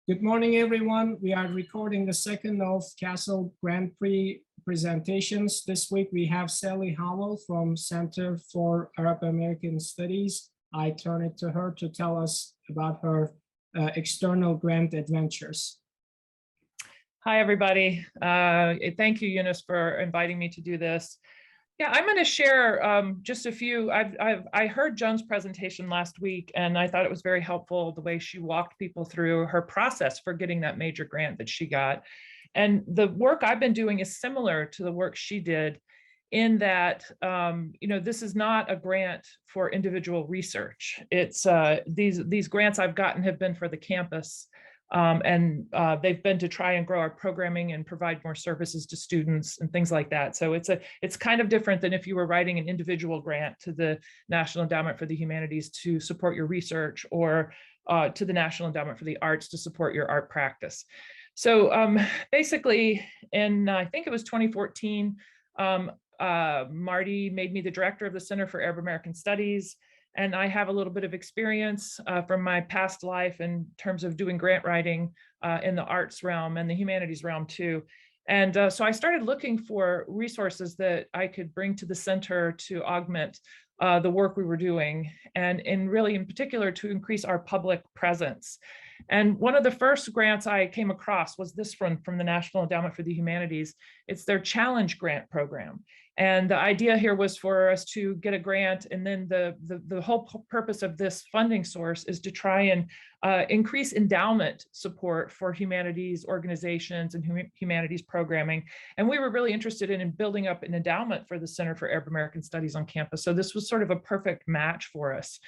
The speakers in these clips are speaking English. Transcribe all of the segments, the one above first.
Good morning, everyone. We are recording the second of CASL Grand Prix presentations. This week we have Sally Howell from Center for Arab American Studies. I turn it to her to tell us about her external grant adventures. Hi, everybody. Thank you, Eunice, for inviting me to do this. Yeah, I'm going to share just a few. I heard Joan's presentation last week, and I thought it was very helpful the way she walked people through her process for getting that major grant that she got. And the work I've been doing is similar to the work she did in that, this is not a grant for individual research. It's these grants I've gotten have been for the campus. They've been to try and grow our programming and provide more services to students and things like that. So it's kind of different than if you were writing an individual grant to the National Endowment for the Humanities to support your research, or to the National Endowment for the Arts to support your art practice. So basically, I think it was 2014, Marty made me the director of the Center for Arab American Studies. And I have a little bit of experience from my past life in terms of doing grant writing in the arts realm and the humanities realm too. And so I started looking for resources that I could bring to the center to augment the work we were doing, and really in particular to increase our public presence. And one of the first grants I came across was this one from the National Endowment for the Humanities. It's their Challenge Grant program. And the idea here was for us to get a grant, and then the whole purpose of this funding source is to try and increase endowment support for humanities organizations and humanities programming. And we were really interested in building up an endowment for the Center for Arab American Studies on campus. So this was sort of a perfect match for us.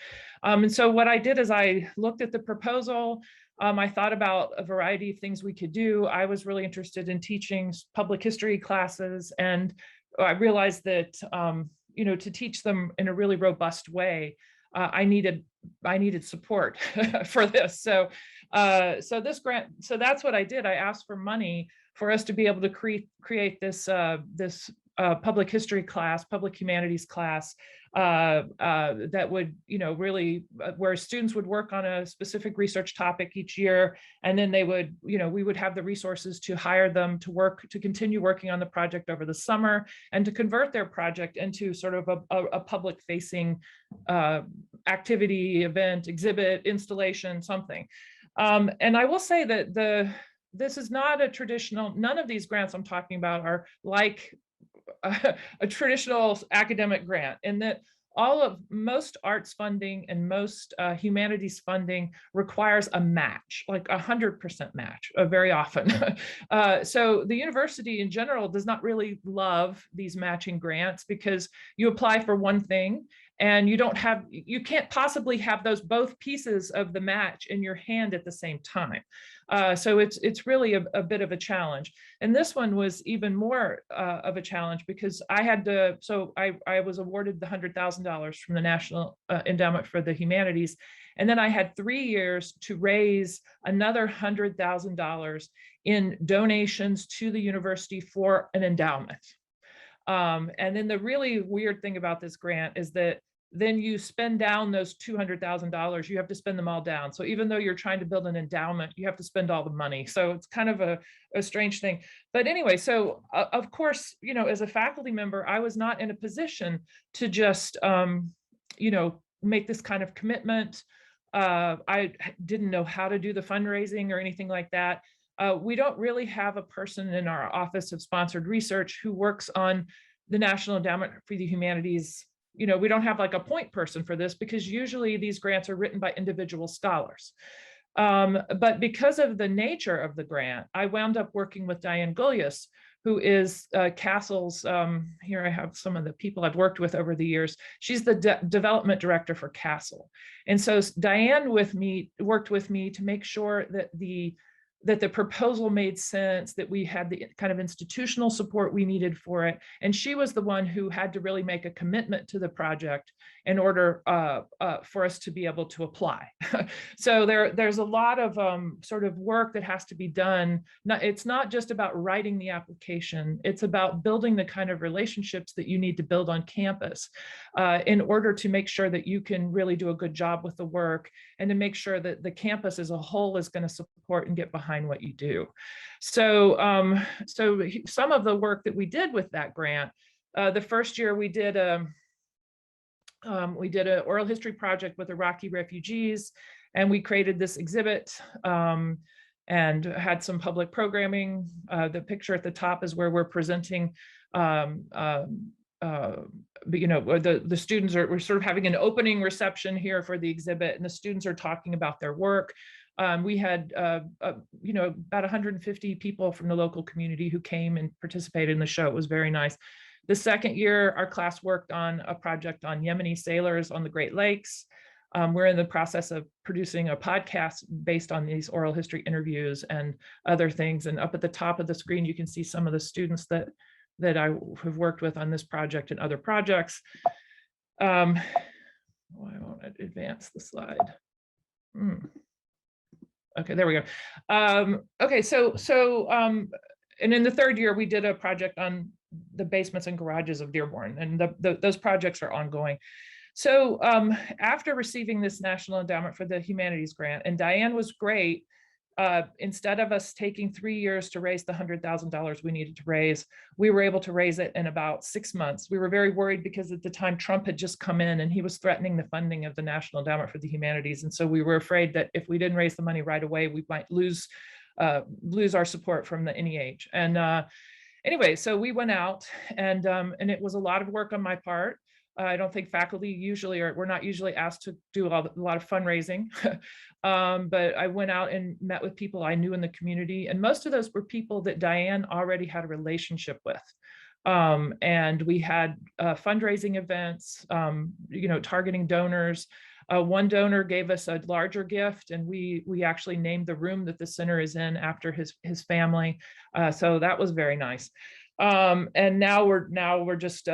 And so what I did is I looked at the proposal. I thought about a variety of things we could do. I was really interested in teaching public history classes, and I realized that, to teach them in a really robust way, I needed support for this. So this grant, so that's what I did. I asked for money for us to be able to create this public history class, public humanities class that would, really where students would work on a specific research topic each year, and then they would, we would have the resources to hire them to continue working on the project over the summer, and to convert their project into sort of a public-facing activity, event, exhibit, installation, something. And I will say that this is not a traditional, none of these grants I'm talking about are like a traditional academic grant, in that most arts funding and most humanities funding requires a match, like 100% match, very often. So the university in general does not really love these matching grants, because you apply for one thing and you can't possibly have both pieces of the match in your hand at the same time. So it's really a bit of a challenge. And this one was even more of a challenge, because I was awarded the $100,000 from the National Endowment for the Humanities. And then I had 3 years to raise another $100,000 in donations to the university for an endowment. And then the really weird thing about this grant is that then you spend down those $200,000, you have to spend them all down. So even though you're trying to build an endowment, you have to spend all the money. So it's kind of a strange thing. But anyway, so of course, as a faculty member, I was not in a position to just, make this kind of commitment. I didn't know how to do the fundraising or anything like that. We don't really have a person in our Office of Sponsored Research who works on the National Endowment for the Humanities. We don't have like a point person for this, because usually these grants are written by individual scholars. But because of the nature of the grant, I wound up working with Diane Gullius, who is CASL's, here I have some of the people I've worked with over the years. She's the development director for CASL. And so Diane worked with me to make sure that that the proposal made sense, that we had the kind of institutional support we needed for it. And she was the one who had to really make a commitment to the project in order for us to be able to apply. So there's a lot of sort of work that has to be done. It's not just about writing the application, it's about building the kind of relationships that you need to build on campus in order to make sure that you can really do a good job with the work, and to make sure that the campus as a whole is going to support and get behind what you do. So, so some of the work that we did with that grant, the first year we did an oral history project with Iraqi refugees, and we created this exhibit and had some public programming. The picture at the top is where we're presenting but you know, the students we're sort of having an opening reception here for the exhibit, and the students are talking about their work. We had you know, about 150 people from the local community who came and participated in the show. It was very nice. The second year, our class worked on a project on Yemeni sailors on the Great Lakes. We're in the process of producing a podcast based on these oral history interviews and other things. And up at the top of the screen, you can see some of the students that I have worked with on this project and other projects. Why won't it advance the slide? Okay, there we go. Okay, and in the third year, we did a project on the basements and garages of Dearborn, and those projects are ongoing. So after receiving this National Endowment for the Humanities grant, and Diane was great, instead of us taking 3 years to raise the $100,000 we needed to raise, we were able to raise it in about 6 months. We were very worried because at the time Trump had just come in and he was threatening the funding of the National Endowment for the Humanities. And so we were afraid that if we didn't raise the money right away, we might lose our support from the NEH. And anyway, so we went out, and it was a lot of work on my part. I don't think faculty usually, or we're not usually asked to do a lot of fundraising, but I went out and met with people I knew in the community, and most of those were people that Diane already had a relationship with. And we had fundraising events, you know, targeting donors. One donor gave us a larger gift, and we actually named the room that the center is in after his family. So that was very nice. And now we're just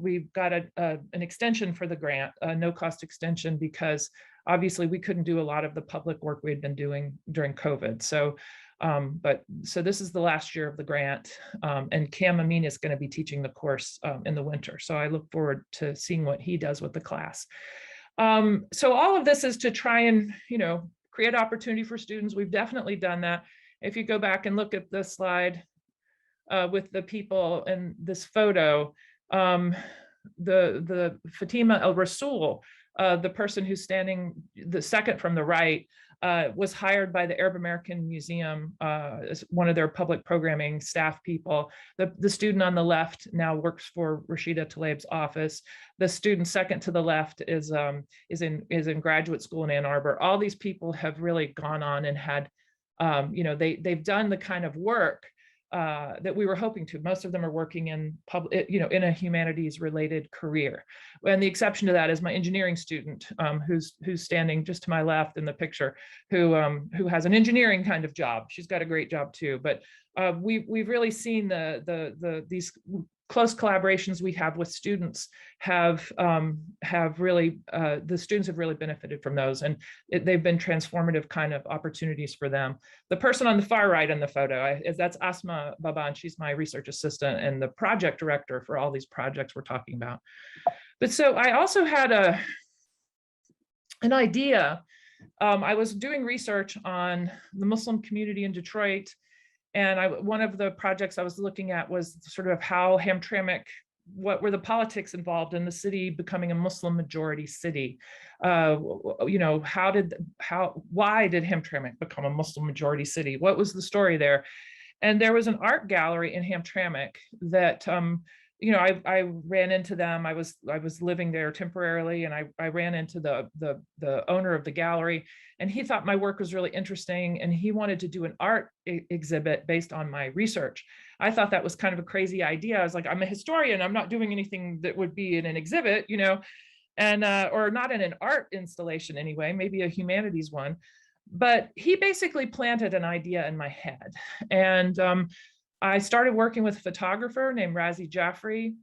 we've got an extension for the grant, a no-cost extension, because obviously we couldn't do a lot of the public work we had been doing during COVID. So so this is the last year of the grant, and Cam Amin is going to be teaching the course in the winter. So I look forward to seeing what he does with the class. So all of this is to try and, you know, create opportunity for students. We've definitely done that. If you go back and look at this slide, with the people in this photo, the Fatima El Rasoul, the person who's standing the second from the right, was hired by the Arab American Museum as one of their public programming staff people. The student on the left now works for Rashida Tlaib's office. The student second to the left is in graduate school in Ann Arbor. All these people have really gone on and had, you know, they've done the kind of work that we were hoping to. Most of them are working in public, you know, in a humanities related career. And the exception to that is my engineering student, who's standing just to my left in the picture, who has an engineering kind of job. She's got a great job too. But we've really seen these close collaborations we have with students have really, the students have really benefited from those, and they've been transformative kind of opportunities for them. The person on the far right in the photo, that's Asma Baban. She's my research assistant and the project director for all these projects we're talking about. But so I also had an idea. I was doing research on the Muslim community in Detroit, and one of the projects I was looking at was sort of how Hamtramck, what were the politics involved in the city becoming a Muslim majority city? You know, why did Hamtramck become a Muslim majority city? What was the story there? And there was an art gallery in Hamtramck that, you know, I ran into them. I was living there temporarily, and I ran into the owner of the gallery, and he thought my work was really interesting, and he wanted to do an art exhibit based on my research. I thought that was kind of a crazy idea. I was like, I'm a historian. I'm not doing anything that would be in an exhibit, you know, and or not in an art installation anyway, maybe a humanities one. But he basically planted an idea in my head. And I started working with a photographer named Razi Jaffrey,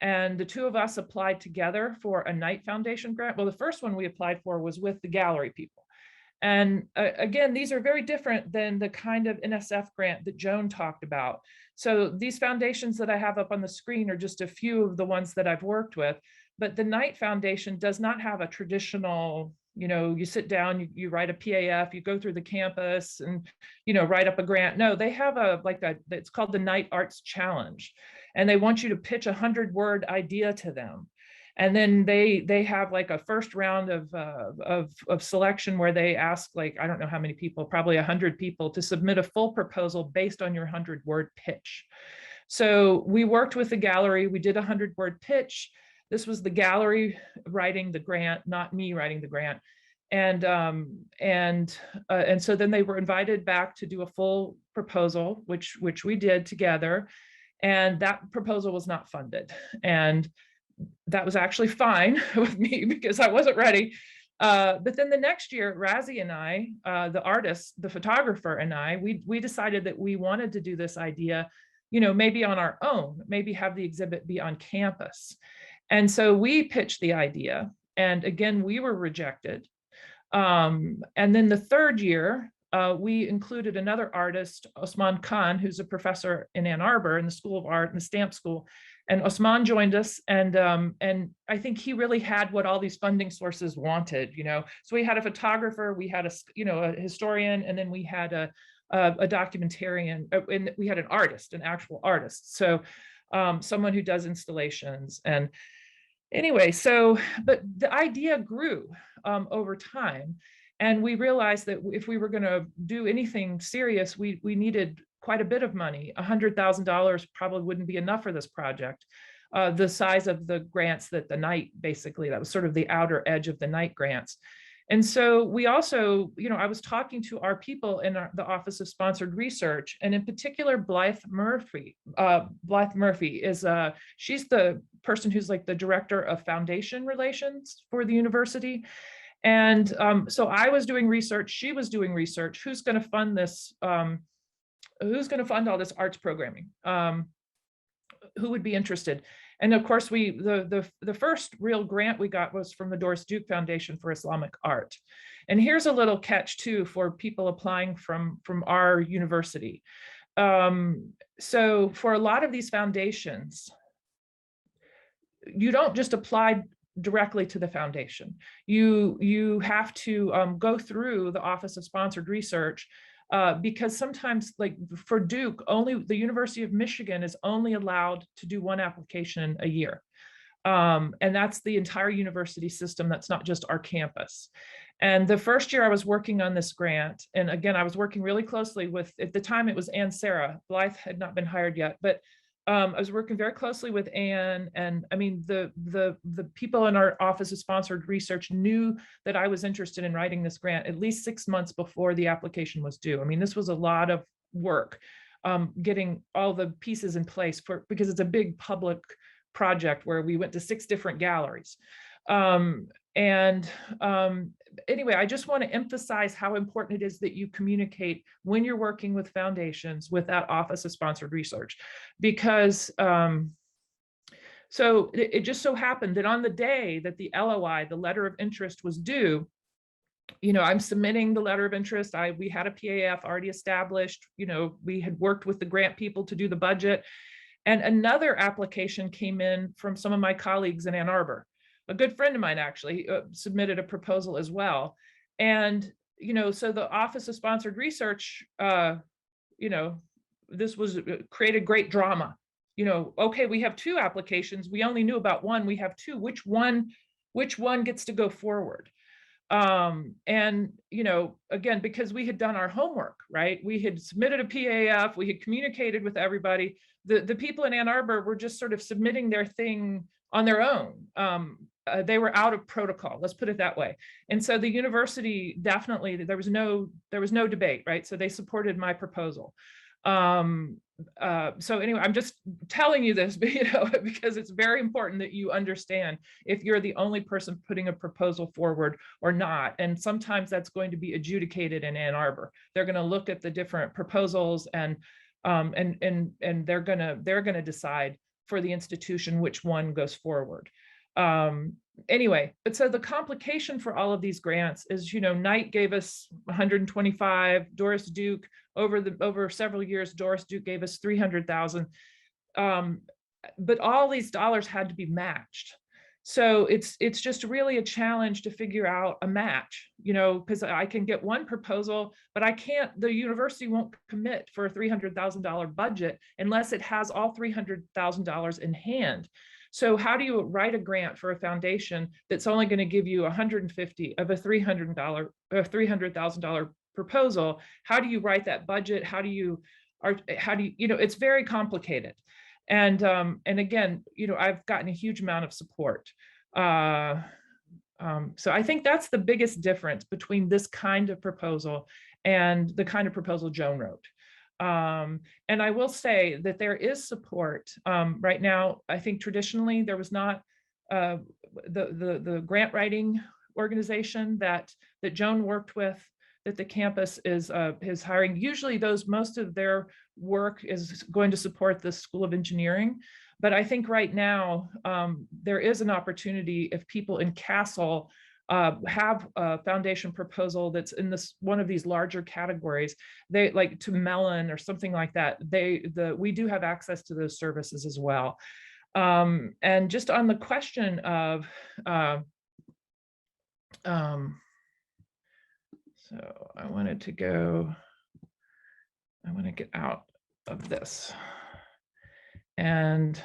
and the two of us applied together for a Knight Foundation grant. Well, the first one we applied for was with the gallery people. And again, these are very different than the kind of NSF grant that Joan talked about. So these foundations that I have up on the screen are just a few of the ones that I've worked with. But the Knight Foundation does not have a traditional, you sit down, you write a PAF, you go through the campus and, write up a grant. No, they have it's called the Knight Arts Challenge. And they want you to pitch a 100-word idea to them. And then they have like a first round of selection where they ask, like, I don't know how many people, probably 100 people, to submit a full proposal based on your 100-word pitch. So we worked with the gallery. We did a 100-word pitch. This was the gallery writing the grant, not me writing the grant. And so then they were invited back to do a full proposal, which we did together. And that proposal was not funded. And that was actually fine with me because I wasn't ready. But then the next year, Razi and I, the artist, the photographer and I, we decided that we wanted to do this idea, maybe on our own, maybe have the exhibit be on campus. And so we pitched the idea, and again, we were rejected. And then the third year, we included another artist, Osman Khan, who's a professor in Ann Arbor in the School of Art, in the Stamp School. And Osman joined us, and I think he really had what all these funding sources wanted, So we had a photographer, we had a historian, and then we had a documentarian, and we had an artist, an actual artist. So someone who does installations. And anyway, but the idea grew over time. And we realized that if we were going to do anything serious, we needed quite a bit of money. $100,000 probably wouldn't be enough for this project. The size of the grants that the Knight, basically, that was sort of the outer edge of the Knight grants. And so we also, I was talking to our people in the Office of Sponsored Research, and in particular, Blythe Murphy. Blythe Murphy is, she's the person who's like the director of foundation relations for the university. And so I was doing research, she was doing research. Who's going to fund this? Who's going to fund all this arts programming? Who would be interested? And of course, the first real grant we got was from the Doris Duke Foundation for Islamic Art. And here's a little catch too for people applying from our university. So for a lot of these foundations, you don't just apply directly to the foundation. You have to go through the Office of Sponsored Research, because sometimes, like for Duke, only the University of Michigan is only allowed to do one application a year. And that's the entire university system. That's not just our campus. And the first year I was working on this grant, and again, I was working really closely with, at the time it was Ann Sarah. Blythe had not been hired yet, but I was working very closely with Ann, and I mean, the people in our Office of Sponsored Research knew that I was interested in writing this grant at least 6 months before the application was due. I mean, this was a lot of work, getting all the pieces in place because it's a big public project where we went to 6 different galleries. Anyway, I just want to emphasize how important it is that you communicate when you're working with foundations with that Office of Sponsored Research, because so it just so happened that on the day that the LOI, the letter of interest, was due, I'm submitting the letter of interest. We had a PAF already established, we had worked with the grant people to do the budget, and another application came in from some of my colleagues in Ann Arbor. A good friend of mine actually submitted a proposal as well. And, so the Office of Sponsored Research, this created great drama. Okay, we have 2 applications. We only knew about one. We have 2. Which one gets to go forward? And, again, because we had done our homework, right? We had submitted a PAF, we had communicated with everybody. The people in Ann Arbor were just sort of submitting their thing on their own. They were out of protocol, let's put it that way. And so the university definitely, there was no debate, right? So they supported my proposal. So anyway, I'm just telling you this, because it's very important that you understand if you're the only person putting a proposal forward or not. And sometimes that's going to be adjudicated in Ann Arbor. They're going to look at the different proposals and they're gonna decide for the institution which one goes forward. Anyway, but so the complication for all of these grants is, Knight gave us 125, Doris Duke over several years, Doris Duke gave us 300,000. But all these dollars had to be matched. So it's just really a challenge to figure out a match, because I can get one proposal, but the university won't commit for a $300,000 budget unless it has all $300,000 in hand. So how do you write a grant for a foundation that's only going to give you 150 of a $300,000 proposal? How do you write that budget? How do you, it's very complicated. And again, I've gotten a huge amount of support. So I think that's the biggest difference between this kind of proposal and the kind of proposal Joan wrote. And I will say that there is support right now. I think traditionally there was not the grant writing organization that Joan worked with, that the campus is hiring. Usually most of their work is going to support the School of Engineering. But I think right now there is an opportunity if people in CASL have a foundation proposal that's in one of these larger categories, they like to Mellon or something like that, we do have access to those services as well. And just on the question of so I want to get out of this and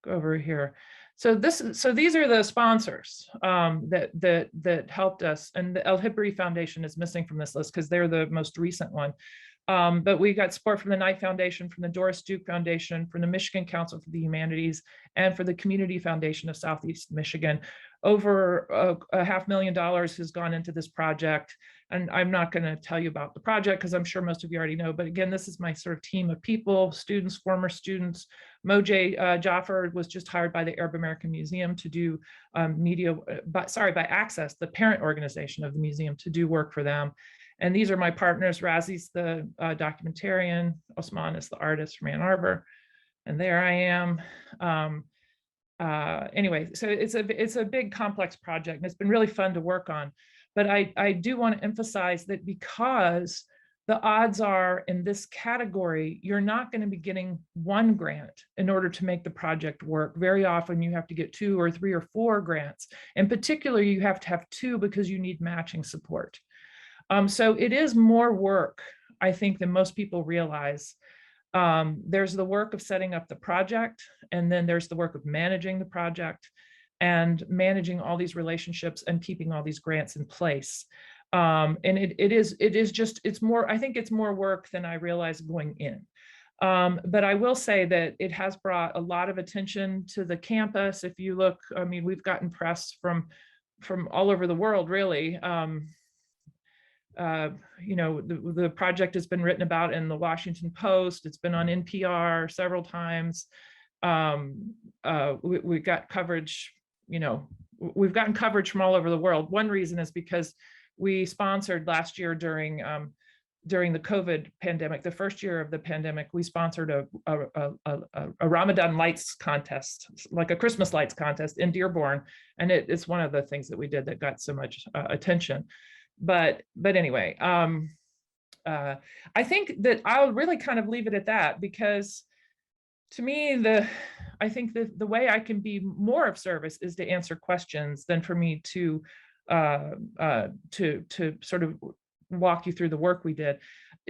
go over here. So these are the sponsors that helped us, and the El Hibri Foundation is missing from this list because they're the most recent one. But we got support from the Knight Foundation, from the Doris Duke Foundation, from the Michigan Council for the Humanities, and for the Community Foundation of Southeast Michigan. Over $500,000 has gone into this project. And I'm not going to tell you about the project because I'm sure most of you already know. But again, this is my sort of team of people, students, former students. Mojay Jaffer was just hired by the Arab American Museum to do by Access, the parent organization of the museum, to do work for them. And these are my partners. Razi's the documentarian, Osman is the artist from Ann Arbor, and there I am. Anyway, so it's a big complex project, and it's been really fun to work on. But I do want to emphasize that because the odds are in this category, you're not going to be getting one grant in order to make the project work. Very often you have to get 2 or 3 or 4 grants. In particular, you have to have 2 because you need matching support. So it is more work, I think, than most people realize. There's the work of setting up the project, and then there's the work of managing the project and managing all these relationships and keeping all these grants in place. And it's more, I think it's more work than I realized going in. But I will say that it has brought a lot of attention to the campus. If you look, I mean, we've gotten press from all over the world, really. The project has been written about in the Washington Post. It's been on NPR several times. We got coverage, we've gotten coverage from all over the world. One reason is because we sponsored last year during the COVID pandemic, the first year of the pandemic, we sponsored a Ramadan lights contest, like a Christmas lights contest in Dearborn. And it's one of the things that we did that got so much attention. But anyway, I think that I'll really kind of leave it at that, because to me, I think the way I can be more of service is to answer questions than for me to sort of walk you through the work we did.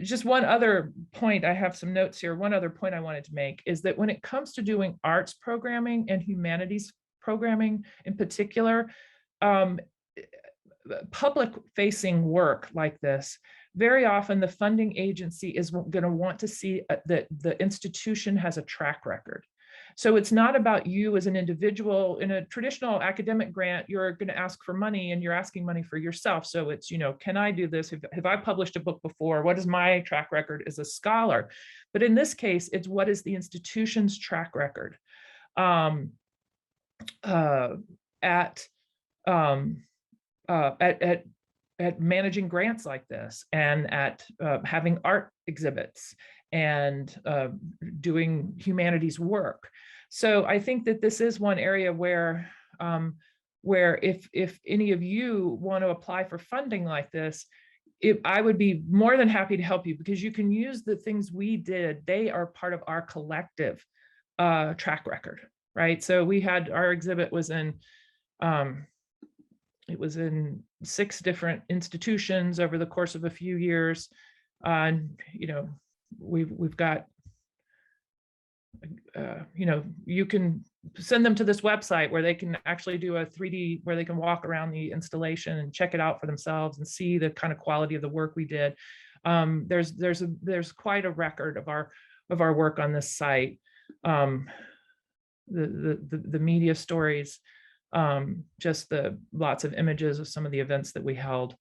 Just one other point, I have some notes here. One other point I wanted to make is that when it comes to doing arts programming and humanities programming in particular, public facing work like this, very often the funding agency is going to want to see that the institution has a track record. So it's not about you as an individual. In a traditional academic grant, you're going to ask for money and you're asking money for yourself. So it's, can I do this? Have I published a book before? What is my track record as a scholar? But in this case, it's what is the institution's track record at managing grants like this, and at having art exhibits, and doing humanities work. So I think that this is one area where if any of you want to apply for funding like this, I would be more than happy to help you, because you can use the things we did. They are part of our collective track record, right? So we had, our exhibit was in, it was in 6 different institutions over the course of a few years. And, we've got, you can send them to this website where they can actually do a 3D, where they can walk around the installation and check it out for themselves and see the kind of quality of the work we did. There's quite a record of our work on this site. The media stories, just the lots of images of some of the events that we held.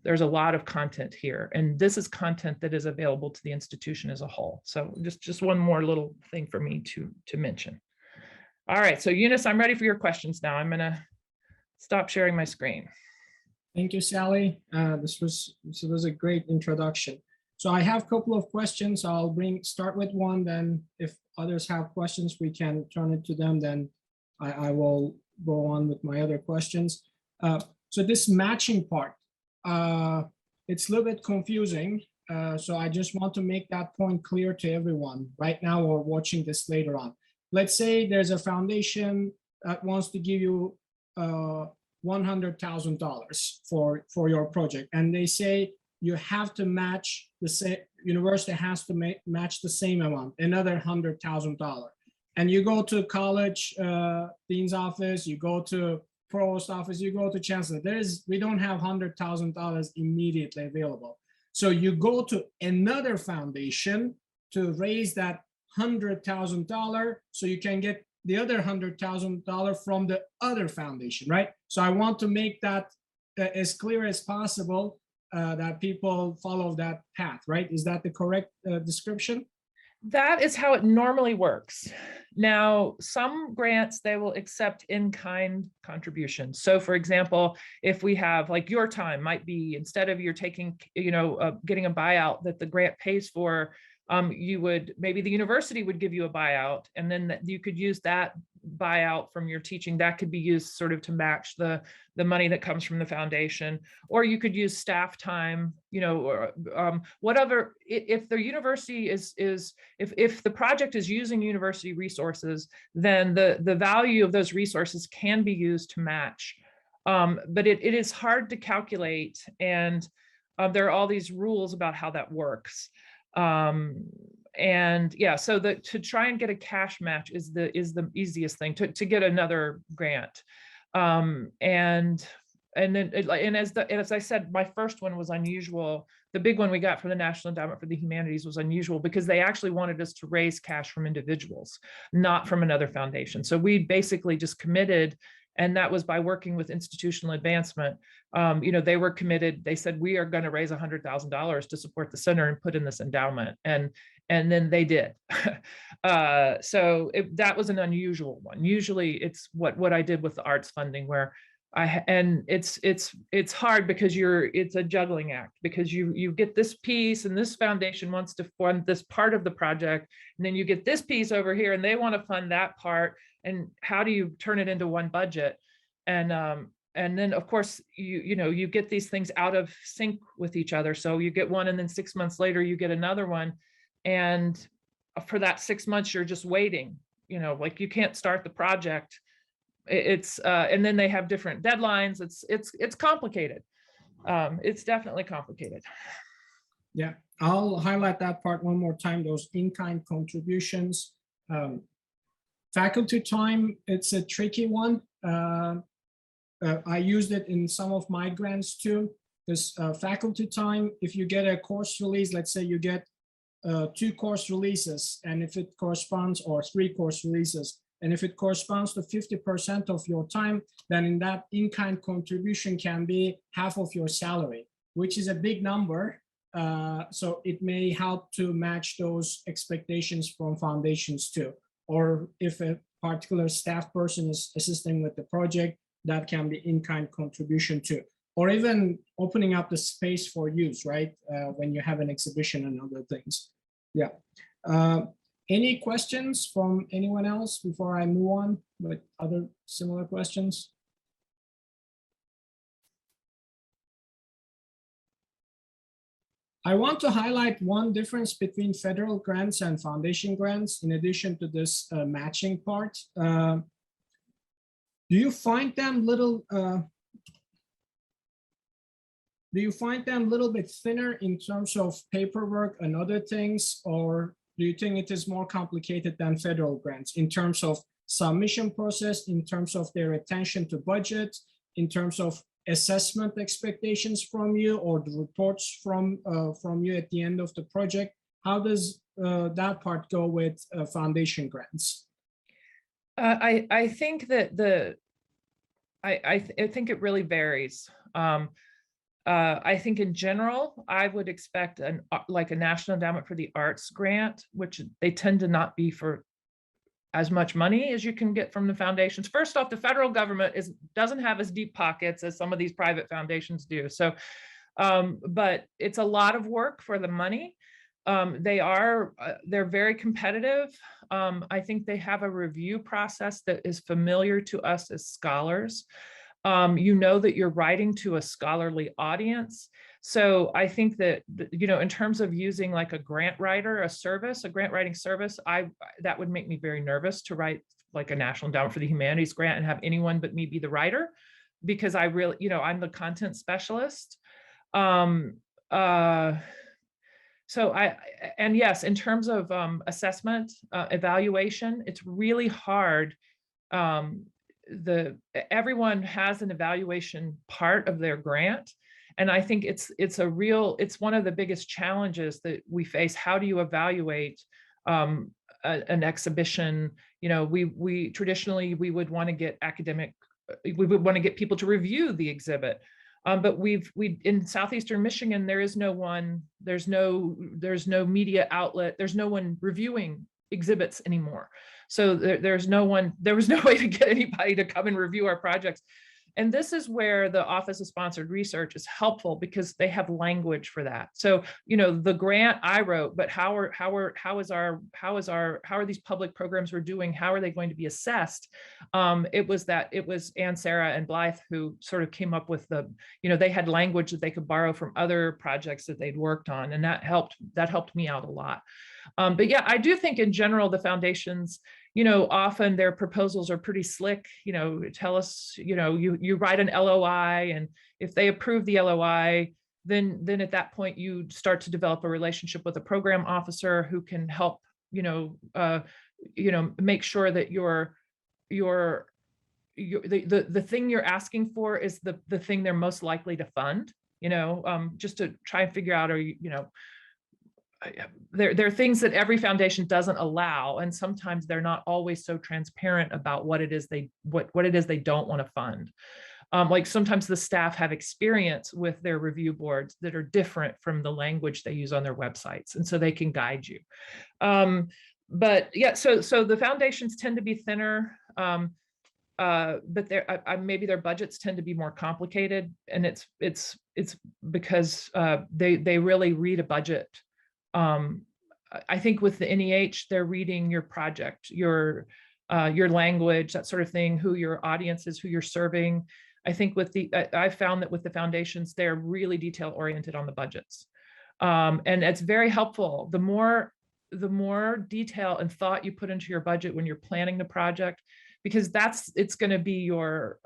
There's a lot of content here, and this is content that is available to the institution as a whole. So just one more little thing for me to mention. All right, so Eunice, I'm ready for your questions now. I'm gonna stop sharing my screen. Thank you, Sally. This was a great introduction. So I have a couple of questions. I'll start with one, then if others have questions, we can turn it to them. Then I will go on with my other questions. So this matching part, it's a little bit confusing. So I just want to make that point clear to everyone right now or watching this later on. Let's say there's a foundation that wants to give you $100,000 for your project, and they say you have to match the same, university has to match the same amount, another $100,000. And you go to college dean's office, you go to provost office, you go to chancellor. We don't have $100,000 immediately available. So you go to another foundation to raise that $100,000 so you can get the other $100,000 from the other foundation, right? So I want to make that as clear as possible, that people follow that path, right? Is that the correct description? That is how it normally works. Now, some grants, they will accept in-kind contributions. So for example, if we have, like, your time might be, instead of you're taking, getting a buyout that the grant pays for, maybe the university would give you a buyout, and then you could use that buyout from your teaching. That could be used sort of to match the money that comes from the foundation, or you could use staff time, or whatever. If the university if the project is using university resources, then the value of those resources can be used to match. But it is hard to calculate, and there are all these rules about how that works. And yeah, so to try and get a cash match is the easiest thing to get another grant. And as I said, my first one was unusual. The big one we got from the National Endowment for the Humanities was unusual because they actually wanted us to raise cash from individuals, not from another foundation. So we basically just committed, and that was by working with Institutional Advancement. They were committed. They said, we are going to raise $100,000 to support the center and put in this endowment. And then they did. So that was an unusual one. Usually it's what I did with the arts funding, where it's hard because it's a juggling act, because you get this piece and this foundation wants to fund this part of the project, and then you get this piece over here and they want to fund that part. And how do you turn it into one budget? And then of course you get these things out of sync with each other. So you get one, and then 6 months later you get another one, and for that 6 months you're just waiting. Like, you can't start the project. And then they have different deadlines. It's complicated. It's definitely complicated. Yeah, I'll highlight that part one more time. Those in-kind contributions. Faculty time, it's a tricky one. I used it in some of my grants too. This faculty time, if you get a course release, let's say you get 2 course releases, and if it corresponds, or 3 course releases, and if it corresponds to 50% of your time, then in that in-kind contribution can be half of your salary, which is a big number. So it may help to match those expectations from foundations too. Or if a particular staff person is assisting with the project, that can be in-kind contribution too. Or even opening up the space for use, right? When you have an exhibition and other things. Yeah. Any questions from anyone else before I move on with other similar questions? I want to highlight one difference between federal grants and foundation grants, in addition to this matching part. Do you find them little bit thinner in terms of paperwork and other things, or do you think it is more complicated than federal grants in terms of submission process, in terms of their attention to budget, in terms of assessment expectations from you, or the reports from you at the end of the project? How does that part go with foundation grants? I think that I think it really varies. I think in general, I would expect like a National Endowment for the Arts grant, which they tend to not be for as much money as you can get from the foundations. First off, the federal government doesn't have as deep pockets as some of these private foundations do. So, but it's a lot of work for the money. They're very competitive. I think they have a review process that is familiar to us as scholars. You know that you're writing to a scholarly audience. So I think that, you know, in terms of using like a grant writer, a grant writing service, that would make me very nervous to write like a National Endowment for the Humanities grant and have anyone but me be the writer, because I really, you know, I'm the content specialist. So and yes, in terms of assessment, evaluation, it's really hard. Everyone has an evaluation part of their grant. And I think it's one of the biggest challenges that we face. How do you evaluate an exhibition? You know, we traditionally, we would want to get people to review the exhibit. But in Southeastern Michigan, there's no media outlet, there's no one reviewing exhibits anymore. So there was no way to get anybody to come and review our projects. And this is where the Office of Sponsored Research is helpful, because they have language for that. So, you know, the grant I wrote, but how are these public programs we're doing, how are they going to be assessed? It was Ann, Sarah, and Blythe who sort of came up with they had language that they could borrow from other projects that they'd worked on, and that helped me out a lot. But yeah, I do think in general, the foundations, you know, often their proposals are pretty slick. You know, tell us, you know, you write an LOI, and if they approve the LOI, then at that point you start to develop a relationship with a program officer who can help, make sure that the thing you're asking for is the thing they're most likely to fund. You know, just to try and figure out, there are things that every foundation doesn't allow, and sometimes they're not always so transparent about what it is they don't want to fund. Like sometimes the staff have experience with their review boards that are different from the language they use on their websites, and so they can guide you. But yeah, so the foundations tend to be thinner, but maybe their budgets tend to be more complicated, and it's because they really read a budget. I think with the NEH, they're reading your project, your language, that sort of thing, who your audience is, who you're serving. I think I found that with the foundations, they're really detail oriented on the budgets. And it's very helpful. The more detail and thought you put into your budget when you're planning the project, because it's going to be your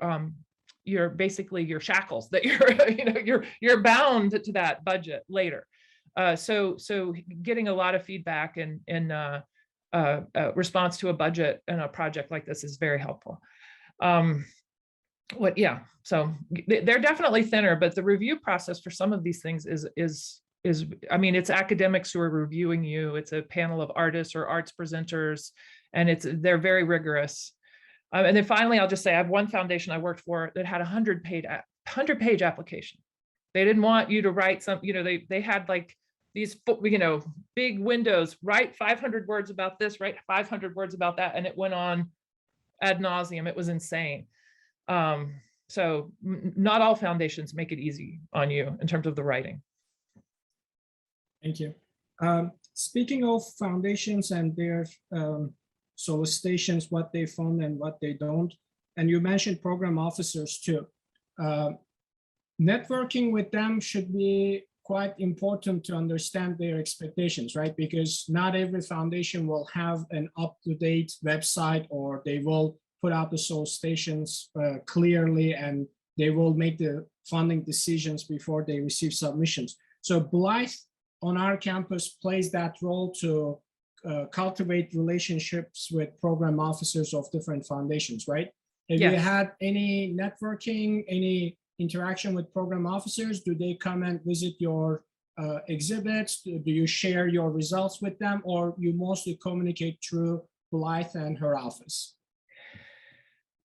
basically your shackles that you're bound to that budget later. So getting a lot of feedback in response to a budget and a project like this is very helpful. So they're definitely thinner, but the review process for some of these things is I mean, it's academics who are reviewing you. It's a panel of artists or arts presenters, and they're very rigorous. And then finally, I'll just say I have one foundation I worked for that had a 100-page application. They didn't want you to write some, they had like these, big windows, write 500 words about this, write 500 words about that. And it went on ad nauseum. It was insane. So not all foundations make it easy on you in terms of the writing. Thank you. Speaking of foundations and their solicitations, what they fund and what they don't, and you mentioned program officers too. Networking with them should be quite important to understand their expectations, right? Because not every foundation will have an up-to-date website, or they will put out the solicitations clearly, and they will make the funding decisions before they receive submissions. So Blythe on our campus plays that role to cultivate relationships with program officers of different foundations, right? Have you had any networking, any interaction with program officers? Do they come and visit your exhibits? Do you share your results with them, or you mostly communicate through Blythe and her office?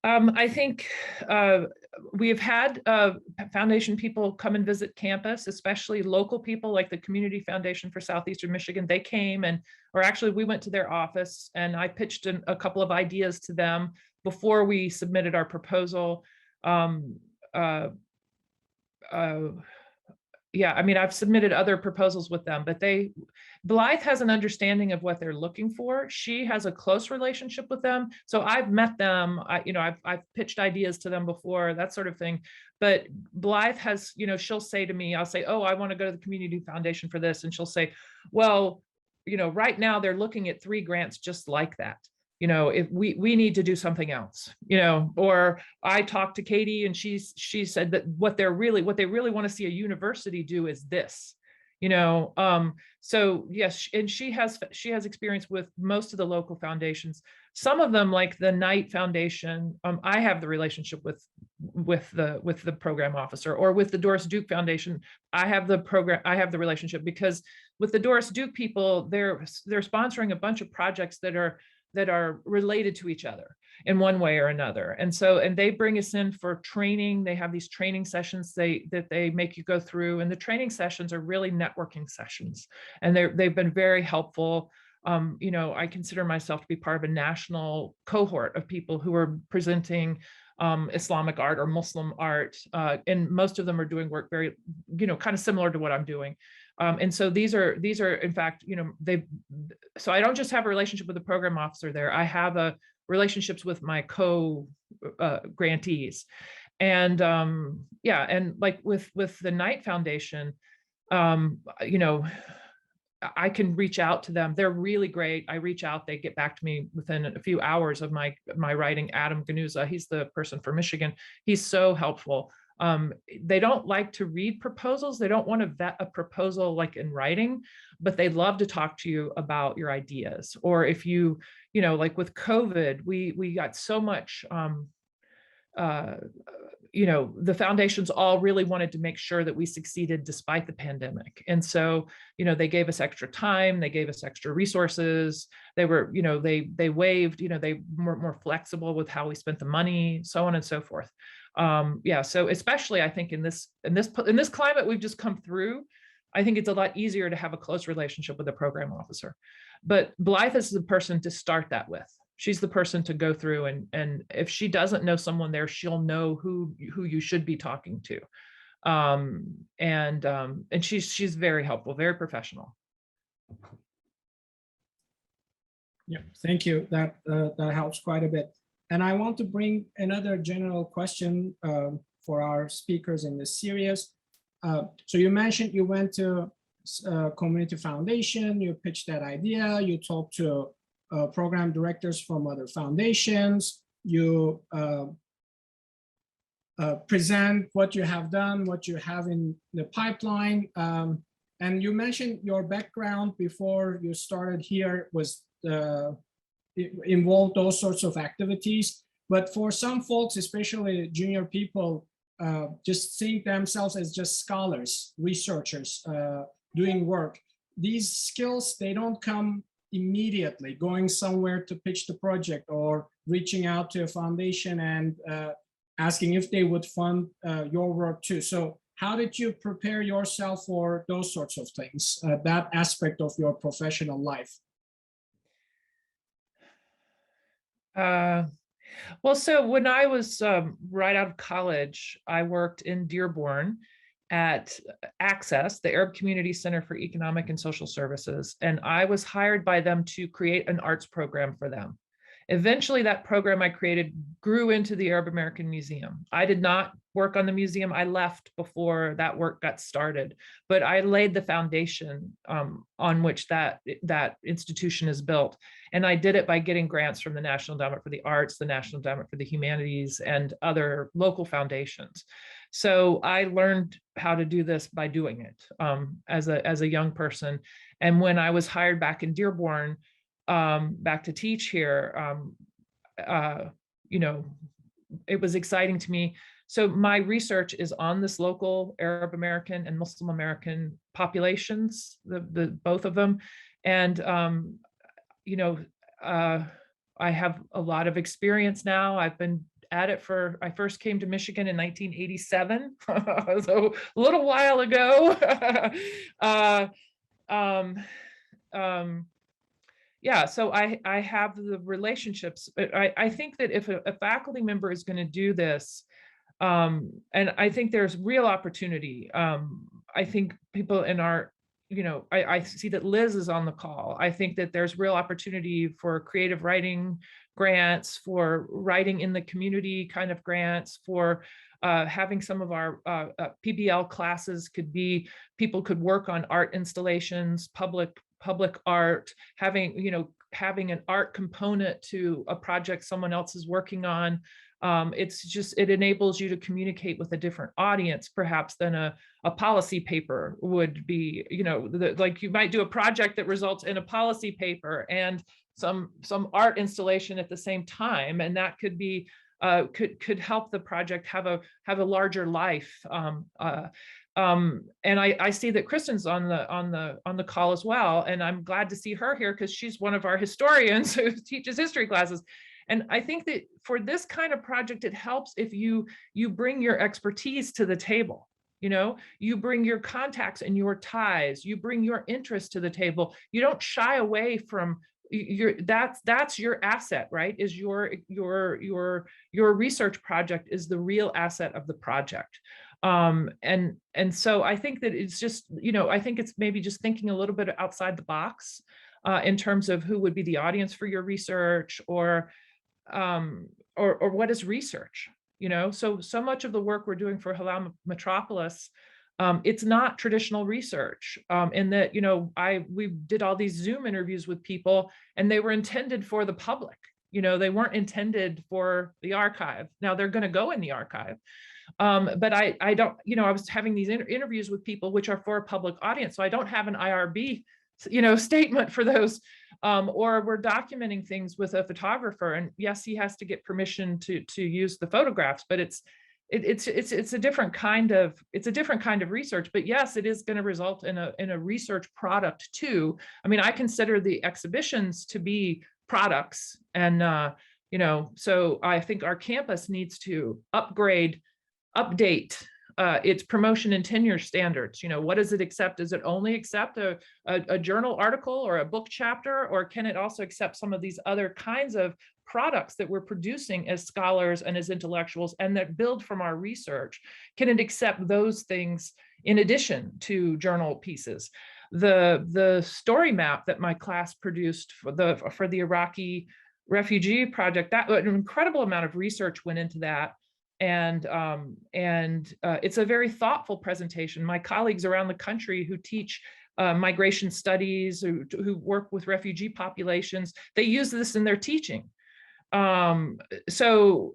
I think we've had foundation people come and visit campus, especially local people like the Community Foundation for Southeastern Michigan. They came or actually we went to their office, and I pitched a couple of ideas to them before we submitted our proposal. Yeah, I mean, I've submitted other proposals with them, but Blythe has an understanding of what they're looking for. She has a close relationship with them. So I've met them, I've pitched ideas to them before, that sort of thing. But Blythe has, she'll say to me, I'll say, oh, I want to go to the Community Foundation for this. And she'll say, well, right now they're looking at 3 grants just like that. If we need to do something else, or I talked to Katie and she said that what they really want to see a university do is this, so yes, and she has experience with most of the local foundations. Some of them, like the Knight Foundation, I have the relationship with the program officer, or with the Doris Duke Foundation. I have the relationship, because with the Doris Duke people, they're sponsoring a bunch of projects that are related to each other in one way or another. And they bring us in for training. They have these training sessions that they make you go through. And the training sessions are really networking sessions. And they've been very helpful. I consider myself to be part of a national cohort of people who are presenting Islamic art or Muslim art. And most of them are doing work very, kind of similar to what I'm doing. And so these are in fact, so I don't just have a relationship with the program officer there. I have relationships with my grantees, and and like with the Knight Foundation, I can reach out to them. They're really great. I reach out, they get back to me within a few hours of my writing. Adam Ganuza, he's the person for Michigan. He's so helpful. They don't like to read proposals. They don't want to vet a proposal like in writing, but they love to talk to you about your ideas. Or if like with COVID, we got so much, the foundations all really wanted to make sure that we succeeded despite the pandemic. And so, they gave us extra time, they gave us extra resources. They were, they waived, they were more flexible with how we spent the money, so on and so forth. So especially I think in this climate we've just come through, I think it's a lot easier to have a close relationship with a program officer. But Blythe is the person to start that with. She's the person to go through, and if she doesn't know someone there, she'll know who you should be talking to. And she's very helpful, very professional. Yeah, thank you. That helps quite a bit. And I want to bring another general question for our speakers in this series. So you mentioned you went to community foundation, you pitched that idea, you talked to program directors from other foundations, you present what you have done, what you have in the pipeline. And you mentioned your background before you started here was involved those sorts of activities. But for some folks, especially junior people, just seeing themselves as just scholars, researchers, doing work. These skills, they don't come immediately, going somewhere to pitch the project or reaching out to a foundation and asking if they would fund your work too. So how did you prepare yourself for those sorts of things, that aspect of your professional life? Well, so when I was right out of college, I worked in Dearborn at Access, the Arab Community Center for Economic and Social Services, and I was hired by them to create an arts program for them. Eventually, that program I created grew into the Arab American Museum. I did not work on the museum. I left before that work got started, but I laid the foundation on which that institution is built. And I did it by getting grants from the National Endowment for the Arts, the National Endowment for the Humanities, and other local foundations. So I learned how to do this by doing it as a young person. And when I was hired back in Dearborn, back to teach here, you know, it was exciting to me. So my research is on this local Arab American and Muslim American populations, the both of them. And, you know, I have a lot of experience now. I've been at it I first came to Michigan in 1987, so a little while ago. Yeah, so I have the relationships. I think that if a faculty member is going to do this, and I think there's real opportunity. I think people in our, you know, I see that Liz is on the call. I think that there's real opportunity for creative writing grants, for writing in the community kind of grants, for having some of our PBL classes could be, people could work on art installations, public art, having, you know, having an art component to a project someone else is working on. It's just, it enables you to communicate with a different audience, perhaps than a policy paper would be, you know, like you might do a project that results in a policy paper and some art installation at the same time. And that could be, could help the project have a larger life. And I see that Kristen's on the call as well. And I'm glad to see her here because she's one of our historians who teaches history classes. And I think that for this kind of project, it helps if you bring your expertise to the table. You know, you bring your contacts and your ties, you bring your interest to the table. You don't shy away from that's your asset, right? Is your research project is the real asset of the project. And so I think that it's just, you know, I think it's maybe just thinking a little bit outside the box in terms of who would be the audience for your research, or what is research, you know? So much of the work we're doing for Halal Metropolis, it's not traditional research in that, you know, we did all these Zoom interviews with people and they were intended for the public. You know, they weren't intended for the archive. Now they're going to go in the archive. But I don't, you know, I was having these interviews with people which are for a public audience. So I don't have an IRB, you know, statement for those, or we're documenting things with a photographer. And yes, he has to get permission to use the photographs, but it's a different kind of research. But yes, it is going to result in a research product too. I mean, I consider the exhibitions to be products, and you know, so I think our campus needs to update its promotion and tenure standards. You know, what does it accept? Does it only accept a journal article or a book chapter, or can it also accept some of these other kinds of products that we're producing as scholars and as intellectuals and that build from our research? Can it accept those things in addition to journal pieces? The story map that my class produced for the Iraqi refugee project, that an incredible amount of research went into that. And it's a very thoughtful presentation. My colleagues around the country who teach migration studies, who work with refugee populations, they use this in their teaching. So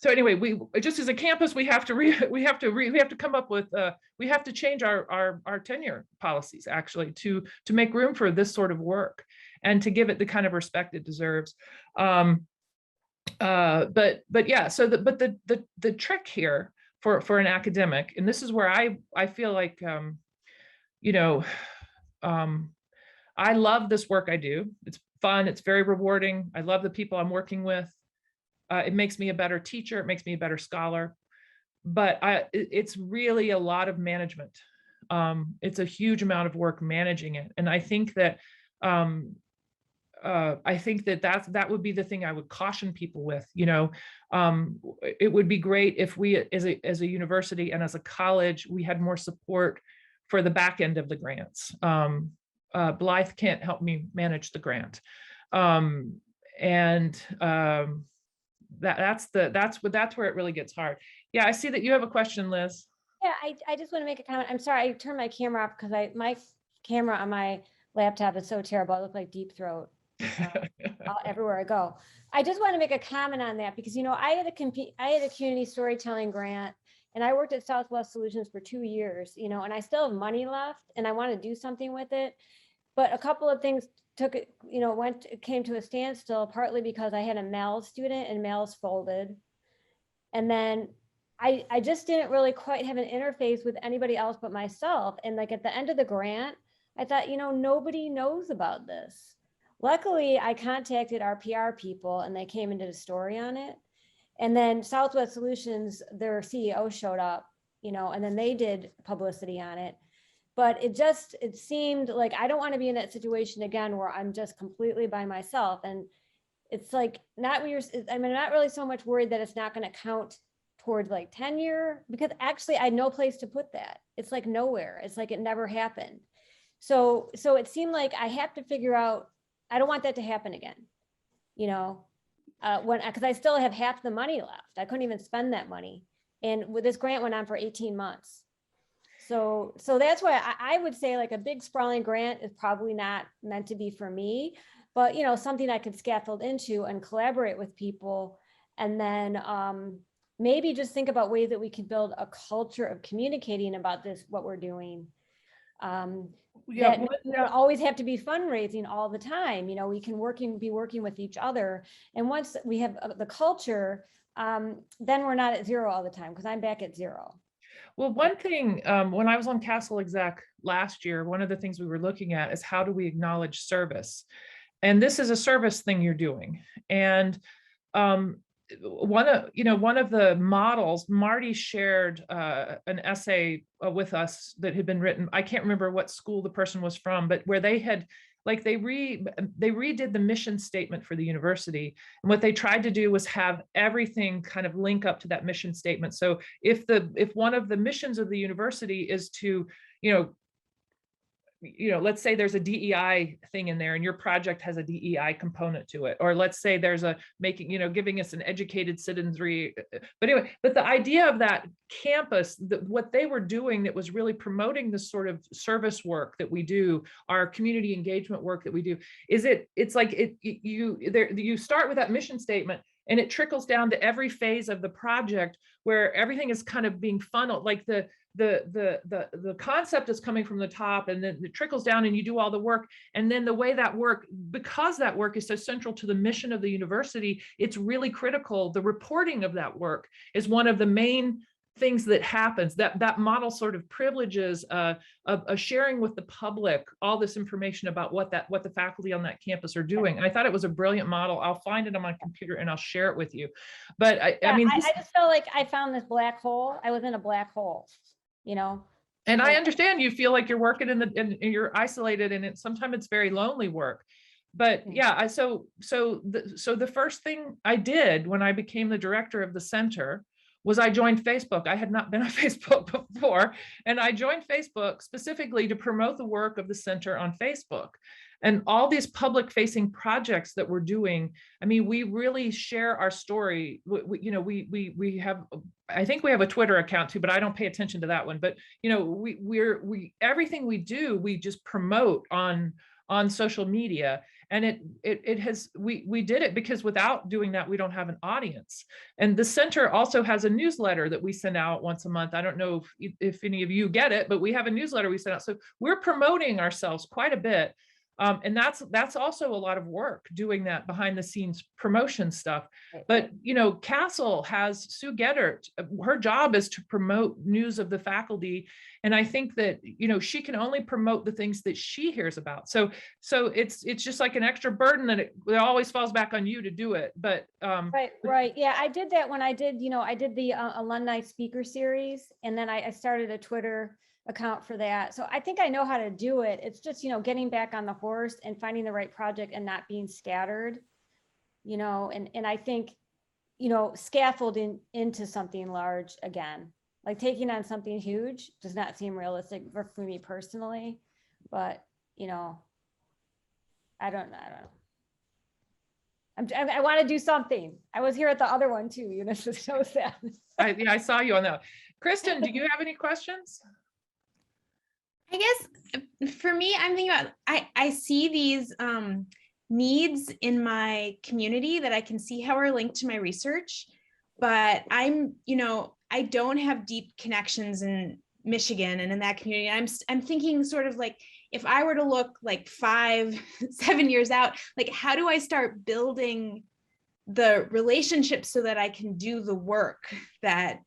anyway, we just as a campus, we have to come up with we have to change our tenure policies actually to make room for this sort of work and to give it the kind of respect it deserves. But yeah, so the trick here for an academic, and this is where I feel like you know, I love this work I do. It's fun. It's very rewarding. I love the people I'm working with. It makes me a better teacher. It makes me a better scholar. But it's really a lot of management. It's a huge amount of work managing it. And I think that that would be the thing I would caution people with. It would be great if we, as a university and as a college, we had more support for the back end of the grants. Blythe can't help me manage the grant, that's where it really gets hard. Yeah, I see that you have a question, Liz. Yeah, I just want to make a comment. I'm sorry, I turned my camera off because my camera on my laptop is so terrible. I look like Deep Throat everywhere I go. I just want to make a comment on that because, I had a community storytelling grant and I worked at Southwest Solutions for 2 years, and I still have money left and I want to do something with it. But a couple of things came to a standstill, partly because I had a MELS student and MELS folded. And then I just didn't really quite have an interface with anybody else but myself. And like at the end of the grant, I thought, nobody knows about this. Luckily, I contacted our PR people and they came and did a story on it. And then Southwest Solutions, their CEO showed up, and then they did publicity on it. But it seemed like I don't want to be in that situation again where I'm just completely by myself. And it's like, I'm not really so much worried that it's not going to count towards like tenure, because actually I had no place to put that. It's like nowhere. It's like it never happened. So it seemed like I have to figure out, I don't want that to happen again, because I still have half the money left. I couldn't even spend that money. And with this grant went on for 18 months. So that's why I would say like a big sprawling grant is probably not meant to be for me, but something I could scaffold into and collaborate with people. And then maybe just think about ways that we could build a culture of communicating about this, what we're doing. We don't always have to be fundraising all the time. We can be working with each other. And once we have the culture, then we're not at zero all the time, because I'm back at zero. Well, one thing, when I was on CASL exec last year, one of the things we were looking at is how do we acknowledge service? And this is a service thing you're doing. And one of the models, Marty shared an essay with us that had been written. I can't remember what school the person was from, but where they had, like, they redid the mission statement for the university. And what they tried to do was have everything kind of link up to that mission statement. So if one of the missions of the university is to, let's say there's a DEI thing in there and your project has a DEI component to it, or let's say there's a giving us an educated citizenry. But anyway, the idea of that campus, what they were doing that was really promoting this sort of service work that we do, our community engagement work that we do, you start with that mission statement and it trickles down to every phase of the project where everything is kind of being funneled, like the concept is coming from the top and then it trickles down and you do all the work. And then the way that work, because that work is so central to the mission of the university, it's really critical. The reporting of that work is one of the main things that happens. That model sort of privileges a sharing with the public all this information about what the faculty on that campus are doing. And I thought it was a brilliant model. I'll find it on my computer and I'll share it with you. But I just felt like I found this black hole. I was in a black hole, And I understand you feel like you're working and you're isolated, and sometimes it's very lonely work. But yeah, so the first thing I did when I became the director of the center was I joined Facebook. I had not been on Facebook before, and I joined Facebook specifically to promote the work of the center on Facebook. And all these public facing projects that we're doing, I mean, we really share our story. We have, I think we have a Twitter account too, but I don't pay attention to that one. But, everything we do, we just promote on social media. And we did it because without doing that, we don't have an audience. And the center also has a newsletter that we send out once a month. I don't know if any of you get it, but we have a newsletter we send out. So we're promoting ourselves quite a bit. And that's also a lot of work, doing that behind the scenes promotion stuff. Right. But, CASL has Sue Geddert. Her job is to promote news of the faculty. And I think that, she can only promote the things that she hears about. So it's just like an extra burden that it always falls back on you to do it. But Right. Yeah, I did that when I did the alumni speaker series, and then I started a Twitter account for that. So I think I know how to do it. It's just, getting back on the horse and finding the right project and not being scattered, and I think, scaffolding into something large again, like taking on something huge does not seem realistic for me personally, but, I don't know. I want to do something. I was here at the other one too, so shows that. I saw you on that. Kristen, do you have any questions? I guess for me, I'm thinking about, I see these needs in my community that I can see how are linked to my research, but I don't have deep connections in Michigan and in that community. I'm thinking sort of like, if I were to look like 5-7 years out, like how do I start building the relationships so that I can do the work that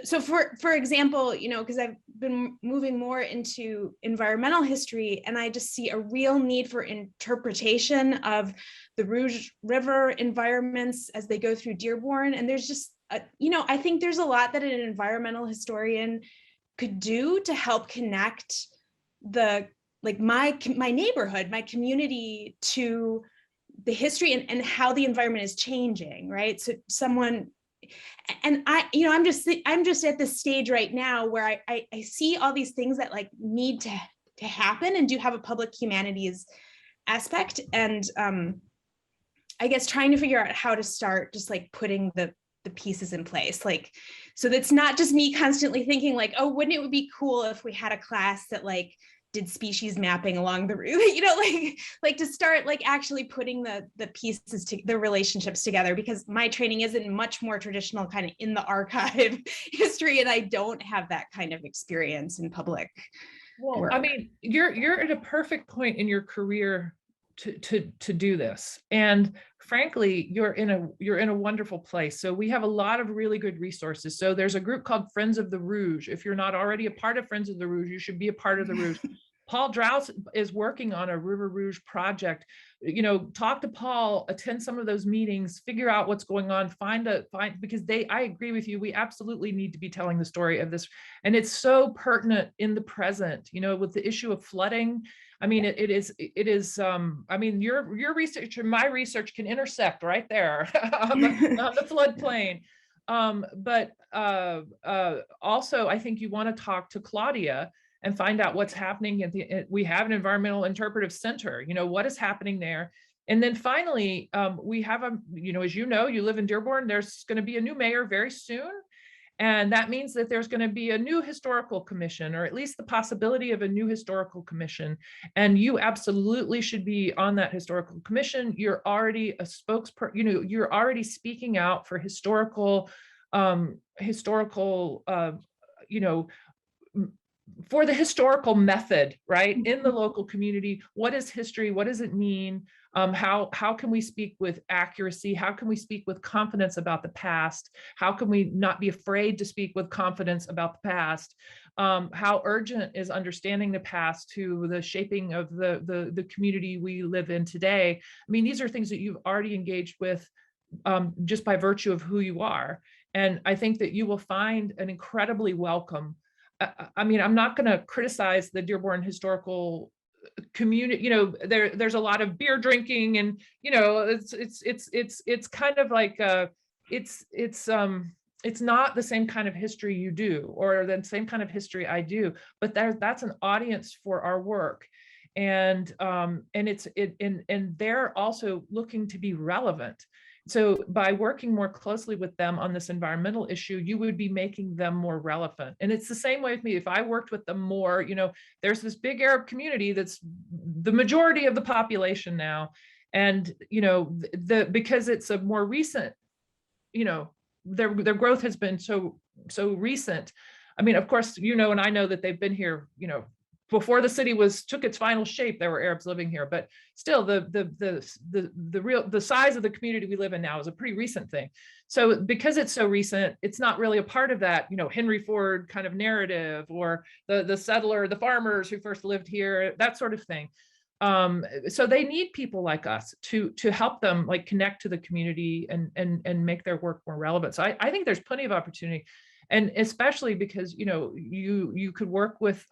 so for example, because I've been moving more into environmental history, and I just see a real need for interpretation of the Rouge River environments as they go through Dearborn. And there's just, I think there's a lot that an environmental historian could do to help connect my neighborhood, my community to the history and how the environment is changing, right? So and I'm just at this stage right now where I see all these things that need to happen and do have a public humanities aspect. And I guess trying to figure out how to start just putting the pieces in place, so that's not just me constantly thinking oh, wouldn't it would be cool if we had a class that did species mapping along the route, to start actually putting the pieces to the relationships together, because my training isn't much more traditional kind of in the archive history, and I don't have that kind of experience in public work. I mean, you're at a perfect point in your career to do this, and frankly, you're in a wonderful place. So we have a lot of really good resources. So there's a group called Friends of the Rouge. If you're not already a part of Friends of the Rouge, you should be a part of the Rouge. Paul Drouse is working on a River Rouge project. Talk to Paul, attend some of those meetings, figure out what's going on, because I agree with you. We absolutely need to be telling the story of this. And it's so pertinent in the present, with the issue of flooding. I mean, it is, I mean, your research and my research can intersect right there on the floodplain. But also, I think you want to talk to Claudia and find out what's happening we have an environmental interpretive center, what is happening there. And then finally, we have as you live in Dearborn, there's going to be a new mayor very soon. And that means that there's going to be a new historical commission, or at least the possibility of a new historical commission. And you absolutely should be on that historical commission. You're already a spokesperson, you're already speaking out for for the historical method, right? In the local community. What is history? What does it mean? How can we speak with accuracy? How can we speak with confidence about the past? How can we not be afraid to speak with confidence about the past? How urgent is understanding the past to the shaping of the community we live in today? I mean, these are things that you've already engaged with just by virtue of who you are. And I think that you will find an incredibly welcome. I mean, I'm not going to criticize the Dearborn historical community. There's a lot of beer drinking, and it's kind of like it's not the same kind of history you do, or the same kind of history I do. But that's an audience for our work, and they're also looking to be relevant. So by working more closely with them on this environmental issue, you would be making them more relevant. And it's the same way with me. If I worked with them more, there's this big Arab community that's the majority of the population now. And, because it's a more recent, their growth has been so recent. I mean, of course, and I know that they've been here, before the city took its final shape, there were Arabs living here, but still the size of the community we live in now is a pretty recent thing. So because it's so recent, it's not really a part of that, Henry Ford kind of narrative, or the settler, the farmers who first lived here, that sort of thing. So they need people like us to help them like connect to the community and make their work more relevant. So I think there's plenty of opportunity, and especially because you could work with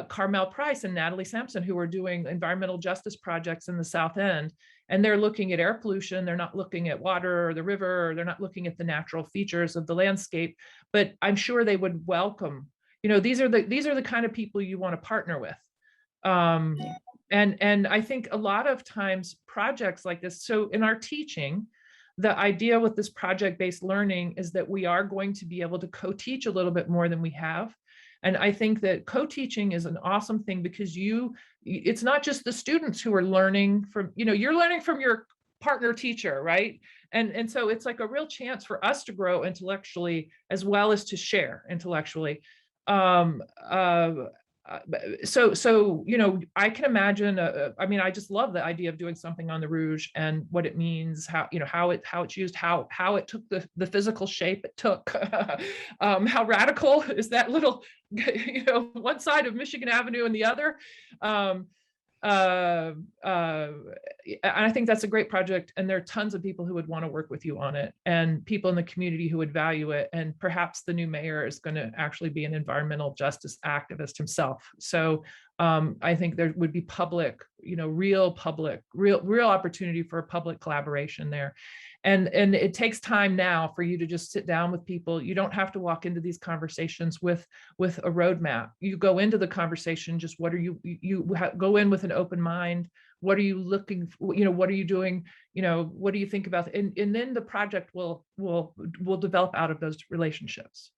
Carmel Price and Natalie Sampson, who are doing environmental justice projects in the South End, and they're looking at air pollution. They're not looking at water or the river, or they're not looking at the natural features of the landscape, but I'm sure they would welcome, these are the kind of people you want to partner with. And I think a lot of times projects like this, so in our teaching, the idea with this project-based learning is that we are going to be able to co-teach a little bit more than we have. And I think that co-teaching is an awesome thing, because it's not just the students who are learning from, you're learning from your partner teacher, right? And so it's like a real chance for us to grow intellectually as well as to share intellectually. So I can imagine. I just love the idea of doing something on the Rouge and what it means, how it's used, how it took the physical shape it took. How radical is that little, one side of Michigan Avenue and the other. And I think that's a great project, and there are tons of people who would want to work with you on it, and people in the community who would value it. And perhaps the new mayor is going to actually be an environmental justice activist himself. So I think there would be real opportunity for a public collaboration there. And it takes time now for you to just sit down with people. You don't have to walk into these conversations with a roadmap. You go into the conversation, just what are you go in with an open mind. What are you looking for? What are you doing? What do you think about? And then the project will develop out of those relationships.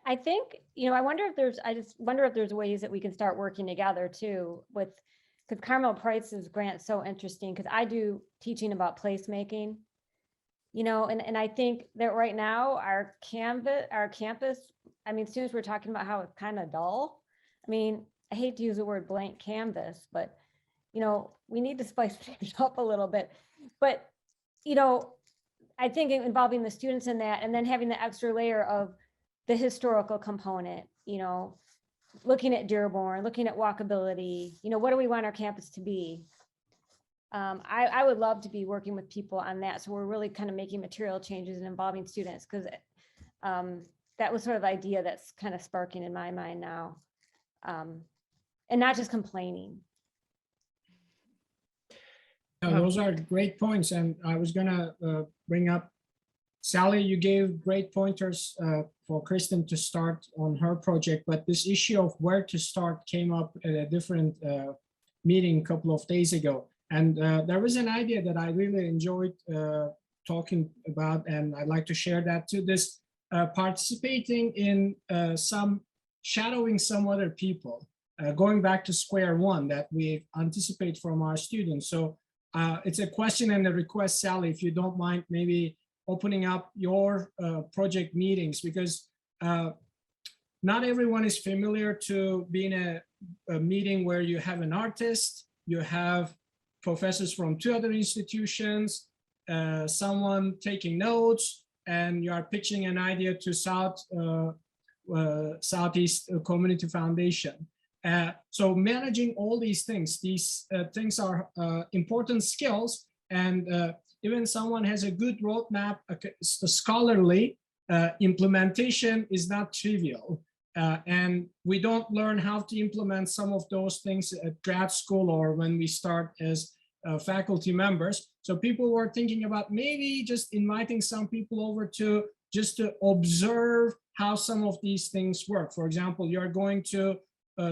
I think, I just wonder if there's ways that we can start working together too because Carmel Price's grant is so interesting, because I do teaching about placemaking, and I think that right now our campus, students were talking about how it's kind of dull. I hate to use the word blank canvas, but, we need to spice things up a little bit. But, I think involving the students in that, and then having the extra layer of the historical component, looking at Dearborn, looking at walkability, what do we want our campus to be? I would love to be working with people on that. So we're really kind of making material changes and involving students, because that was sort of the idea that's kind of sparking in my mind now. And not just complaining. Those are great points. And I was gonna bring up, Sally, you gave great pointers for Kristen to start on her project, but this issue of where to start came up at a different meeting a couple of days ago. And there was an idea that I really enjoyed talking about, and I'd like to share that too. This participating in shadowing some other people, going back to square one that we anticipate from our students. So it's a question and a request, Sally, if you don't mind, maybe opening up your project meetings, because not everyone is familiar to being a meeting where you have an artist, you have professors from 2 other institutions, someone taking notes, and you are pitching an idea to Southeast Community Foundation. So managing all these things are important skills, and even someone has a good roadmap, scholarly implementation is not trivial. And we don't learn how to implement some of those things at grad school or when we start as faculty members. So people were thinking about maybe just inviting some people over to observe how some of these things work. For example, you're going to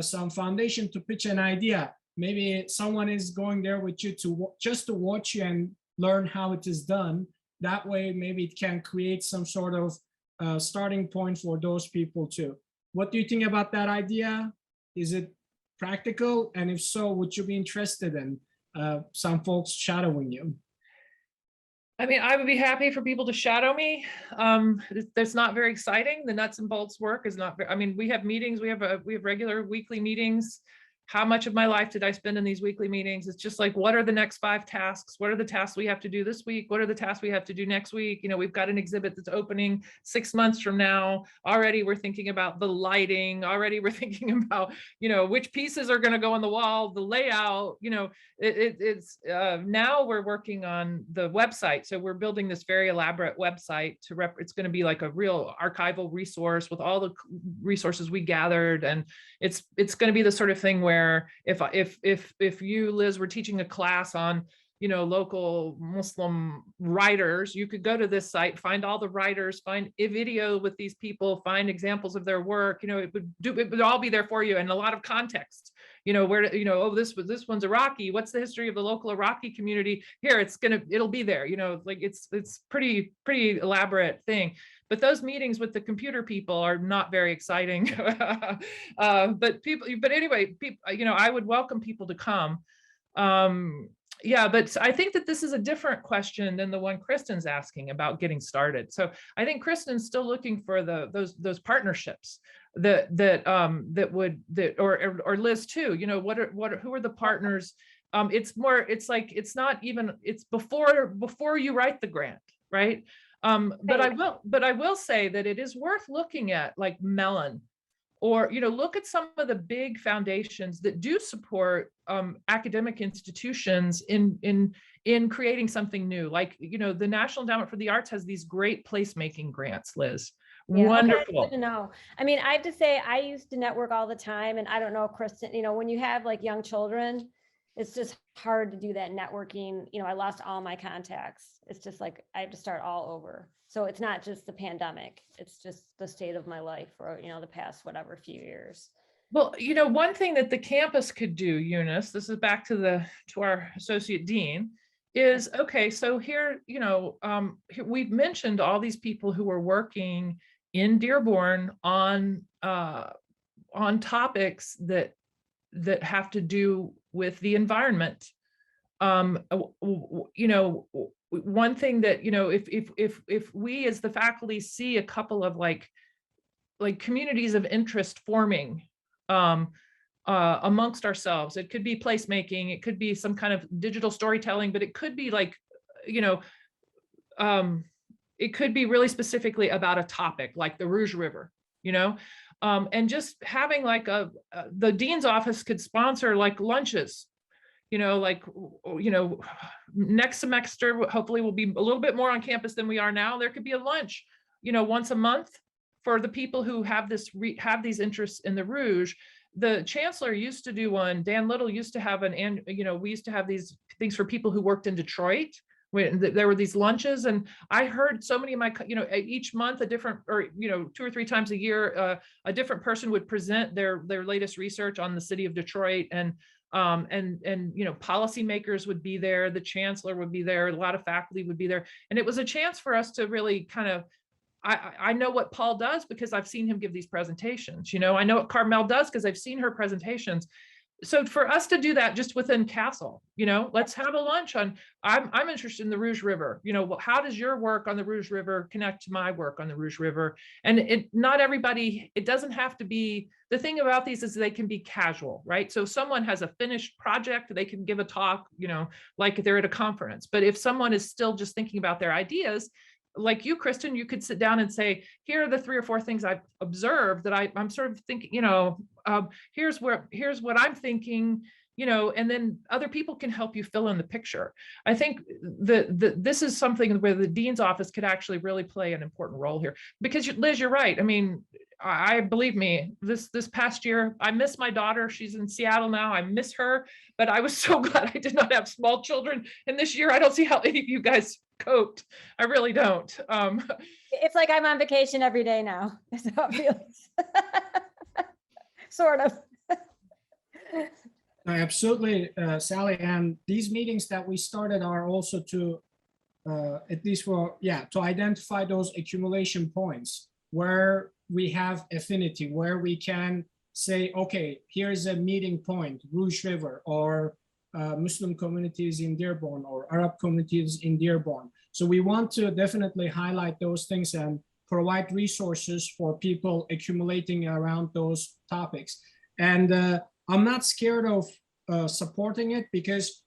some foundation to pitch an idea. Maybe someone is going there with you just to watch you and learn how it is done. That way, maybe it can create some sort of starting point for those people too. What do you think about that idea? Is it practical? And if so, would you be interested in some folks shadowing you? I mean, I would be happy for people to shadow me. That's not very exciting. The nuts and bolts work is not very, I mean, we have meetings, we have regular weekly meetings. How much of my life did I spend in these weekly meetings? It's just like, what are the next 5 tasks? What are the tasks we have to do this week? What are the tasks we have to do next week? You know, we've got an exhibit that's opening 6 months from now. Already we're thinking about the lighting. Already we're thinking about, you know, which pieces are going to go on the wall, the layout, you know, it's now we're working on the website. So we're building this very elaborate website it's going to be like a real archival resource with all the resources we gathered. And it's going to be the sort of thing where if you, Liz, were teaching a class on, you know, local Muslim writers, you could go to this site, find all the writers, find a video with these people, find examples of their work. You know, it would all be there for you, and a lot of context. You know, where, you know, oh, this one's Iraqi. What's the history of the local Iraqi community? Here, it'll be there. You know, like it's pretty elaborate thing. But those meetings with the computer people are not very exciting. But anyway, you know, I would welcome people to come. Yeah, but I think that this is a different question than the one Kristen's asking about getting started. So I think Kristen's still looking for those partnerships or Liz too. You know, who are the partners? It's not even, it's before you write the grant, right? But I will say that it is worth looking at, like Mellon, or, you know, look at some of the big foundations that do support academic institutions in creating something new. Like, you know, the National Endowment for the Arts has these great placemaking grants, Liz. Yeah, wonderful. okay, good to know. I mean, I have to say, I used to network all the time, and I don't know, Kristen, you know, when you have like young children, it's just hard to do that networking. You know, I lost all my contacts. It's just like, I have to start all over. So it's not just the pandemic, it's just the state of my life for, you know, the past, whatever, few years. Well, you know, one thing that the campus could do, Eunice, this is back to our associate dean, is, okay, so here, you know, we've mentioned all these people who are working in Dearborn on topics that have to do with the environment. You know, one thing that, you know, if we as the faculty see a couple of like communities of interest forming amongst ourselves, it could be placemaking, it could be some kind of digital storytelling, but it could be like, you know, it could be really specifically about a topic like the Rouge River, you know, and just having like the dean's office could sponsor like lunches, you know, like, you know, next semester, hopefully we'll be a little bit more on campus than we are now. There could be a lunch, you know, once a month for the people who have these interests in the Rouge. The chancellor used to do one. Dan Little used to have you know, we used to have these things for people who worked in Detroit. When there were these lunches, and I heard so many of my, you know, each month a different, or, you know, 2 or 3 times a year, a different person would present their latest research on the city of Detroit, and you know, policymakers would be there, the chancellor would be there, a lot of faculty would be there, and it was a chance for us to really kind of, I know what Paul does because I've seen him give these presentations. You know, I know what Carmel does because I've seen her presentations. So for us to do that just within CASL, you know, let's have a lunch on, I'm interested in the Rouge River. You know, how does your work on the Rouge River connect to my work on the Rouge River? And not everybody, it doesn't have to be, the thing about these is they can be casual, right? So if someone has a finished project, they can give a talk, you know, like they're at a conference. But if someone is still just thinking about their ideas, like you, Kristen, you could sit down and say, here are the 3 or 4 things I've observed that I'm sort of thinking, you know, here's what I'm thinking, you know, and then other people can help you fill in the picture. I think this is something where the dean's office could actually really play an important role here, because Liz, you're right. I mean, I believe me, this past year, I miss my daughter. She's in Seattle now. I miss her, but I was so glad I did not have small children. And this year, I don't see how any of you guys coped. I really don't. It's like I'm on vacation every day now. That's how it feels. Sort of. Absolutely, Sally. And these meetings that we started are also to, at least to identify those accumulation points where we have affinity, where we can say, okay, here's a meeting point, Rouge River, or Muslim communities in Dearborn, or Arab communities in Dearborn. So we want to definitely highlight those things and provide resources for people accumulating around those topics. And I'm not scared of supporting it, because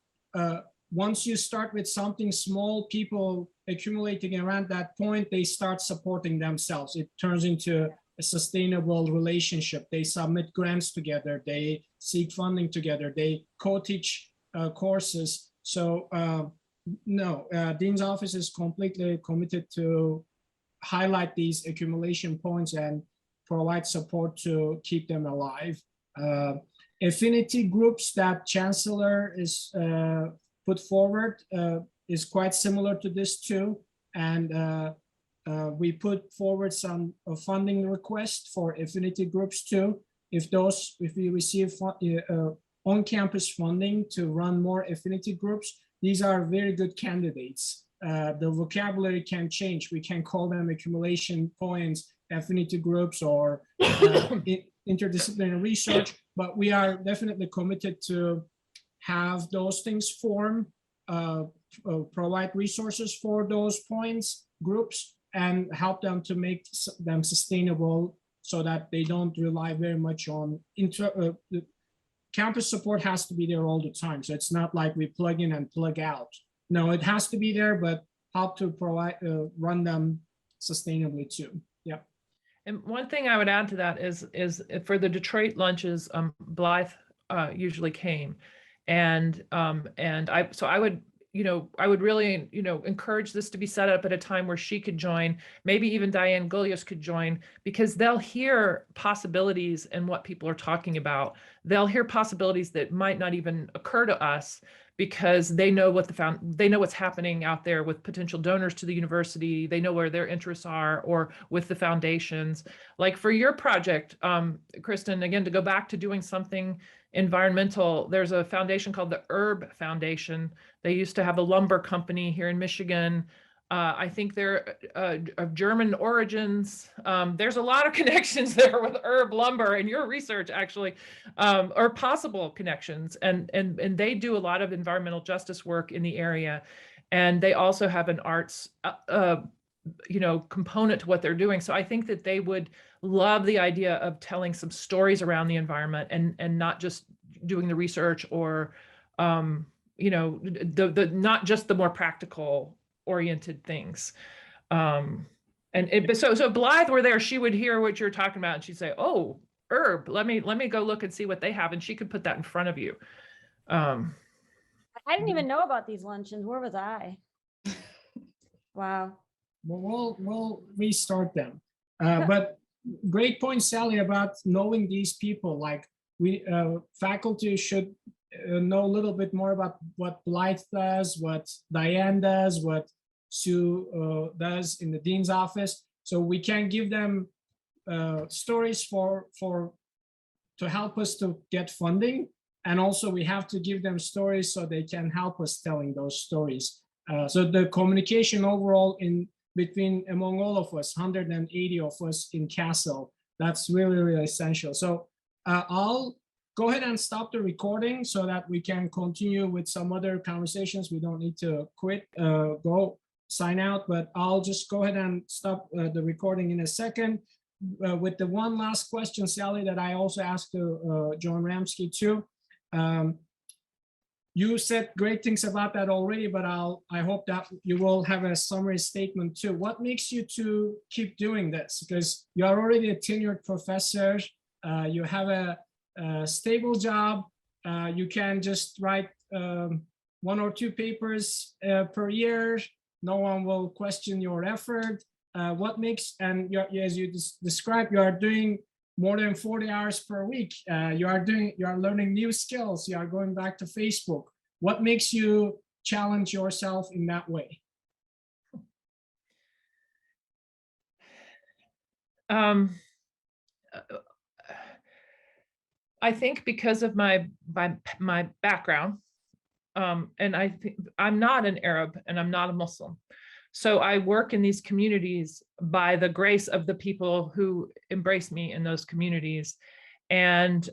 once you start with something small, people accumulating around that point, they start supporting themselves. It turns into a sustainable relationship. They submit grants together, they seek funding together, they co-teach courses. So no, Dean's office is completely committed to highlight these accumulation points and provide support to keep them alive. Affinity groups that Chancellor is put forward is quite similar to this too. And we put forward some funding requests for affinity groups too. If we receive on-campus funding to run more affinity groups, these are very good candidates. The vocabulary can change. We can call them accumulation points, affinity groups, or interdisciplinary research, but we are definitely committed to have those things form, provide resources for those points, groups, and help them to make them sustainable so that they don't rely very much on campus support has to be there all the time. So it's not like we plug in and plug out. No, it has to be there, but help to provide, run them sustainably too. Yeah. And one thing I would add to that is for the Detroit lunches, Blythe usually came, and I would, I would really, encourage this to be set up at a time where she could join, maybe even Diane Gullius could join, because they'll hear possibilities and what people are talking about. They'll hear possibilities that might not even occur to us, because they know they know what's happening out there with potential donors to the university. They know where their interests are, or with the foundations. Like for your project, Kristen, again, to go back to doing something environmental, there's a foundation called the Herb Foundation. They used to have a lumber company here in Michigan. I think they're of German origins. There's a lot of connections there with herb lumber in your research, actually, or possible connections. And they do a lot of environmental justice work in the area. And they also have an arts, component to what they're doing. So I think that they would love the idea of telling some stories around the environment, and not just doing the research, or, not just the more practical oriented things. So if Blythe were there, she would hear what you're talking about, and she'd say, "Oh, herb, let me go look and see what they have," and she could put that in front of you. I didn't even know about these luncheons. Where was I? Wow. Well, we'll restart them. But great point, Sally, about knowing these people. Like faculty should know a little bit more about what Blythe does, what Diane does, what Sue does in the dean's office. So we can give them stories to help us to get funding. And also we have to give them stories so they can help us telling those stories. So the communication overall among all of us, 180 of us in CASL, that's really, really essential. So I'll go ahead and stop the recording so that we can continue with some other conversations. We don't need to quit, go sign out, but I'll just go ahead and stop the recording in a second. With the one last question, Sally, that I also asked to John Ramsky too. You said great things about that already, but I hope that you will have a summary statement too. What makes you to keep doing this? Because you are already a tenured professor, you have a stable job, you can just write 1 or 2 papers per year. No one will question your effort. What makes, and as you described, you are doing more than 40 hours per week. You are learning new skills. You are going back to Facebook. What makes you challenge yourself in that way? I think because of my background, and I think I'm not an Arab and I'm not a Muslim. So I work in these communities by the grace of the people who embrace me in those communities. And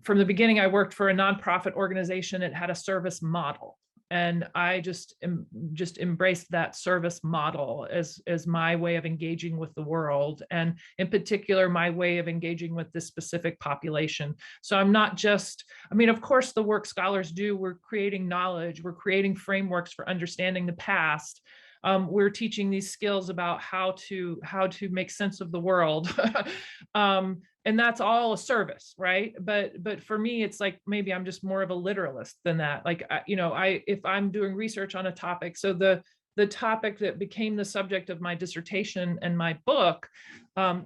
from the beginning, I worked for a nonprofit organization. It had a service model. And I just embraced that service model as my way of engaging with the world, and in particular, my way of engaging with this specific population. So I'm not just, of course, the work scholars do, we're creating knowledge, we're creating frameworks for understanding the past. We're teaching these skills about how to make sense of the world. And that's all a service, right? But for me, it's like, maybe I'm just more of a literalist than that. Like, if I'm doing research on a topic, so the topic that became the subject of my dissertation and my book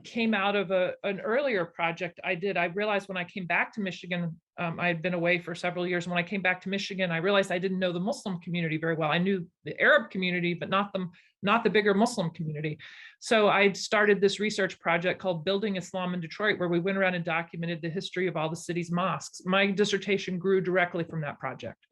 came out of an earlier project I did. I realized when I came back to Michigan, I had been away for several years. When I came back to Michigan, I realized I didn't know the Muslim community very well. I knew the Arab community, but not the bigger Muslim community. So I started this research project called Building Islam in Detroit, where we went around and documented the history of all the city's mosques. My dissertation grew directly from that project.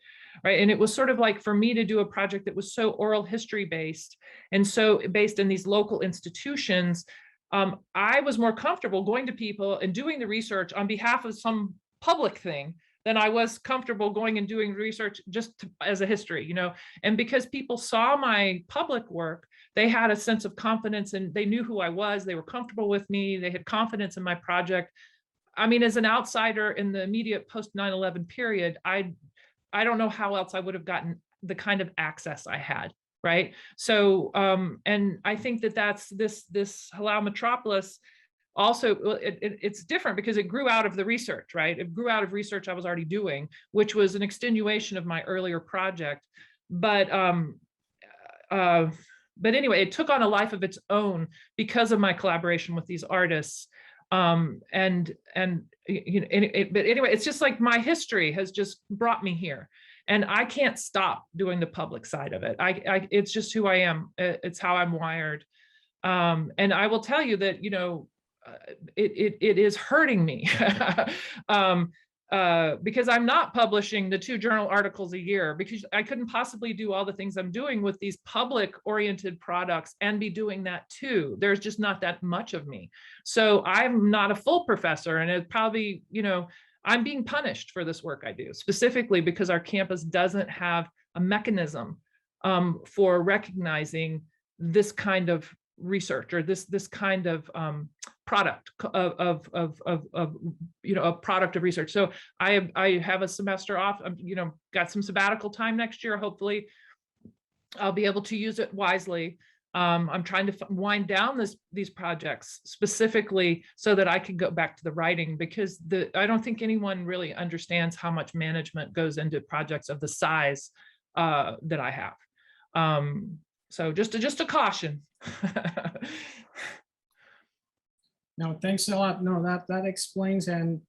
Right. And it was sort of like, for me to do a project that was so oral history based and so based in these local institutions, I was more comfortable going to people and doing the research on behalf of some public thing than I was comfortable going and doing research as a history, and because people saw my public work, they had a sense of confidence and they knew who I was. They were comfortable with me. They had confidence in my project. As an outsider in the immediate post 9/11 period, I don't know how else I would have gotten the kind of access I had, right? So, and I think that's this Howell Metropolis also, it's different because it grew out of the research, right? It grew out of research I was already doing, which was an extenuation of my earlier project. But anyway, it took on a life of its own because of my collaboration with these artists. But anyway, it's just like my history has just brought me here, and I can't stop doing the public side of it. It's just who I am. It's how I'm wired. And I will tell you that, it is hurting me because I'm not publishing the 2 journal articles a year, because I couldn't possibly do all the things I'm doing with these public oriented products and be doing that too. There's just not that much of me. So I'm not a full professor, and it probably, I'm being punished for this work I do, specifically because our campus doesn't have a mechanism for recognizing this kind of research or this kind of product of a product of research. So I have a semester off. Got some sabbatical time next year. Hopefully, I'll be able to use it wisely. I'm trying to wind down these projects specifically so that I can go back to the writing, because I don't think anyone really understands how much management goes into projects of the size that I have. So just a caution. No, thanks a lot. No, that explains, and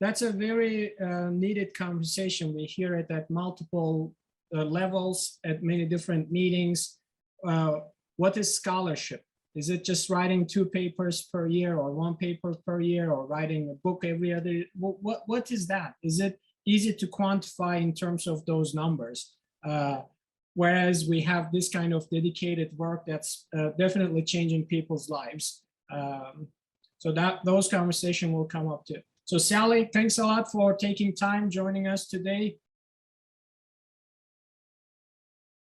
that's a very needed conversation. We hear it at multiple levels, at many different meetings. What is scholarship? Is it just writing 2 papers per year, or 1 paper per year, or writing a book every other? What is that? Is it easy to quantify in terms of those numbers? Whereas we have this kind of dedicated work that's definitely changing people's lives. So those conversations will come up too. So Sally, thanks a lot for taking time joining us today.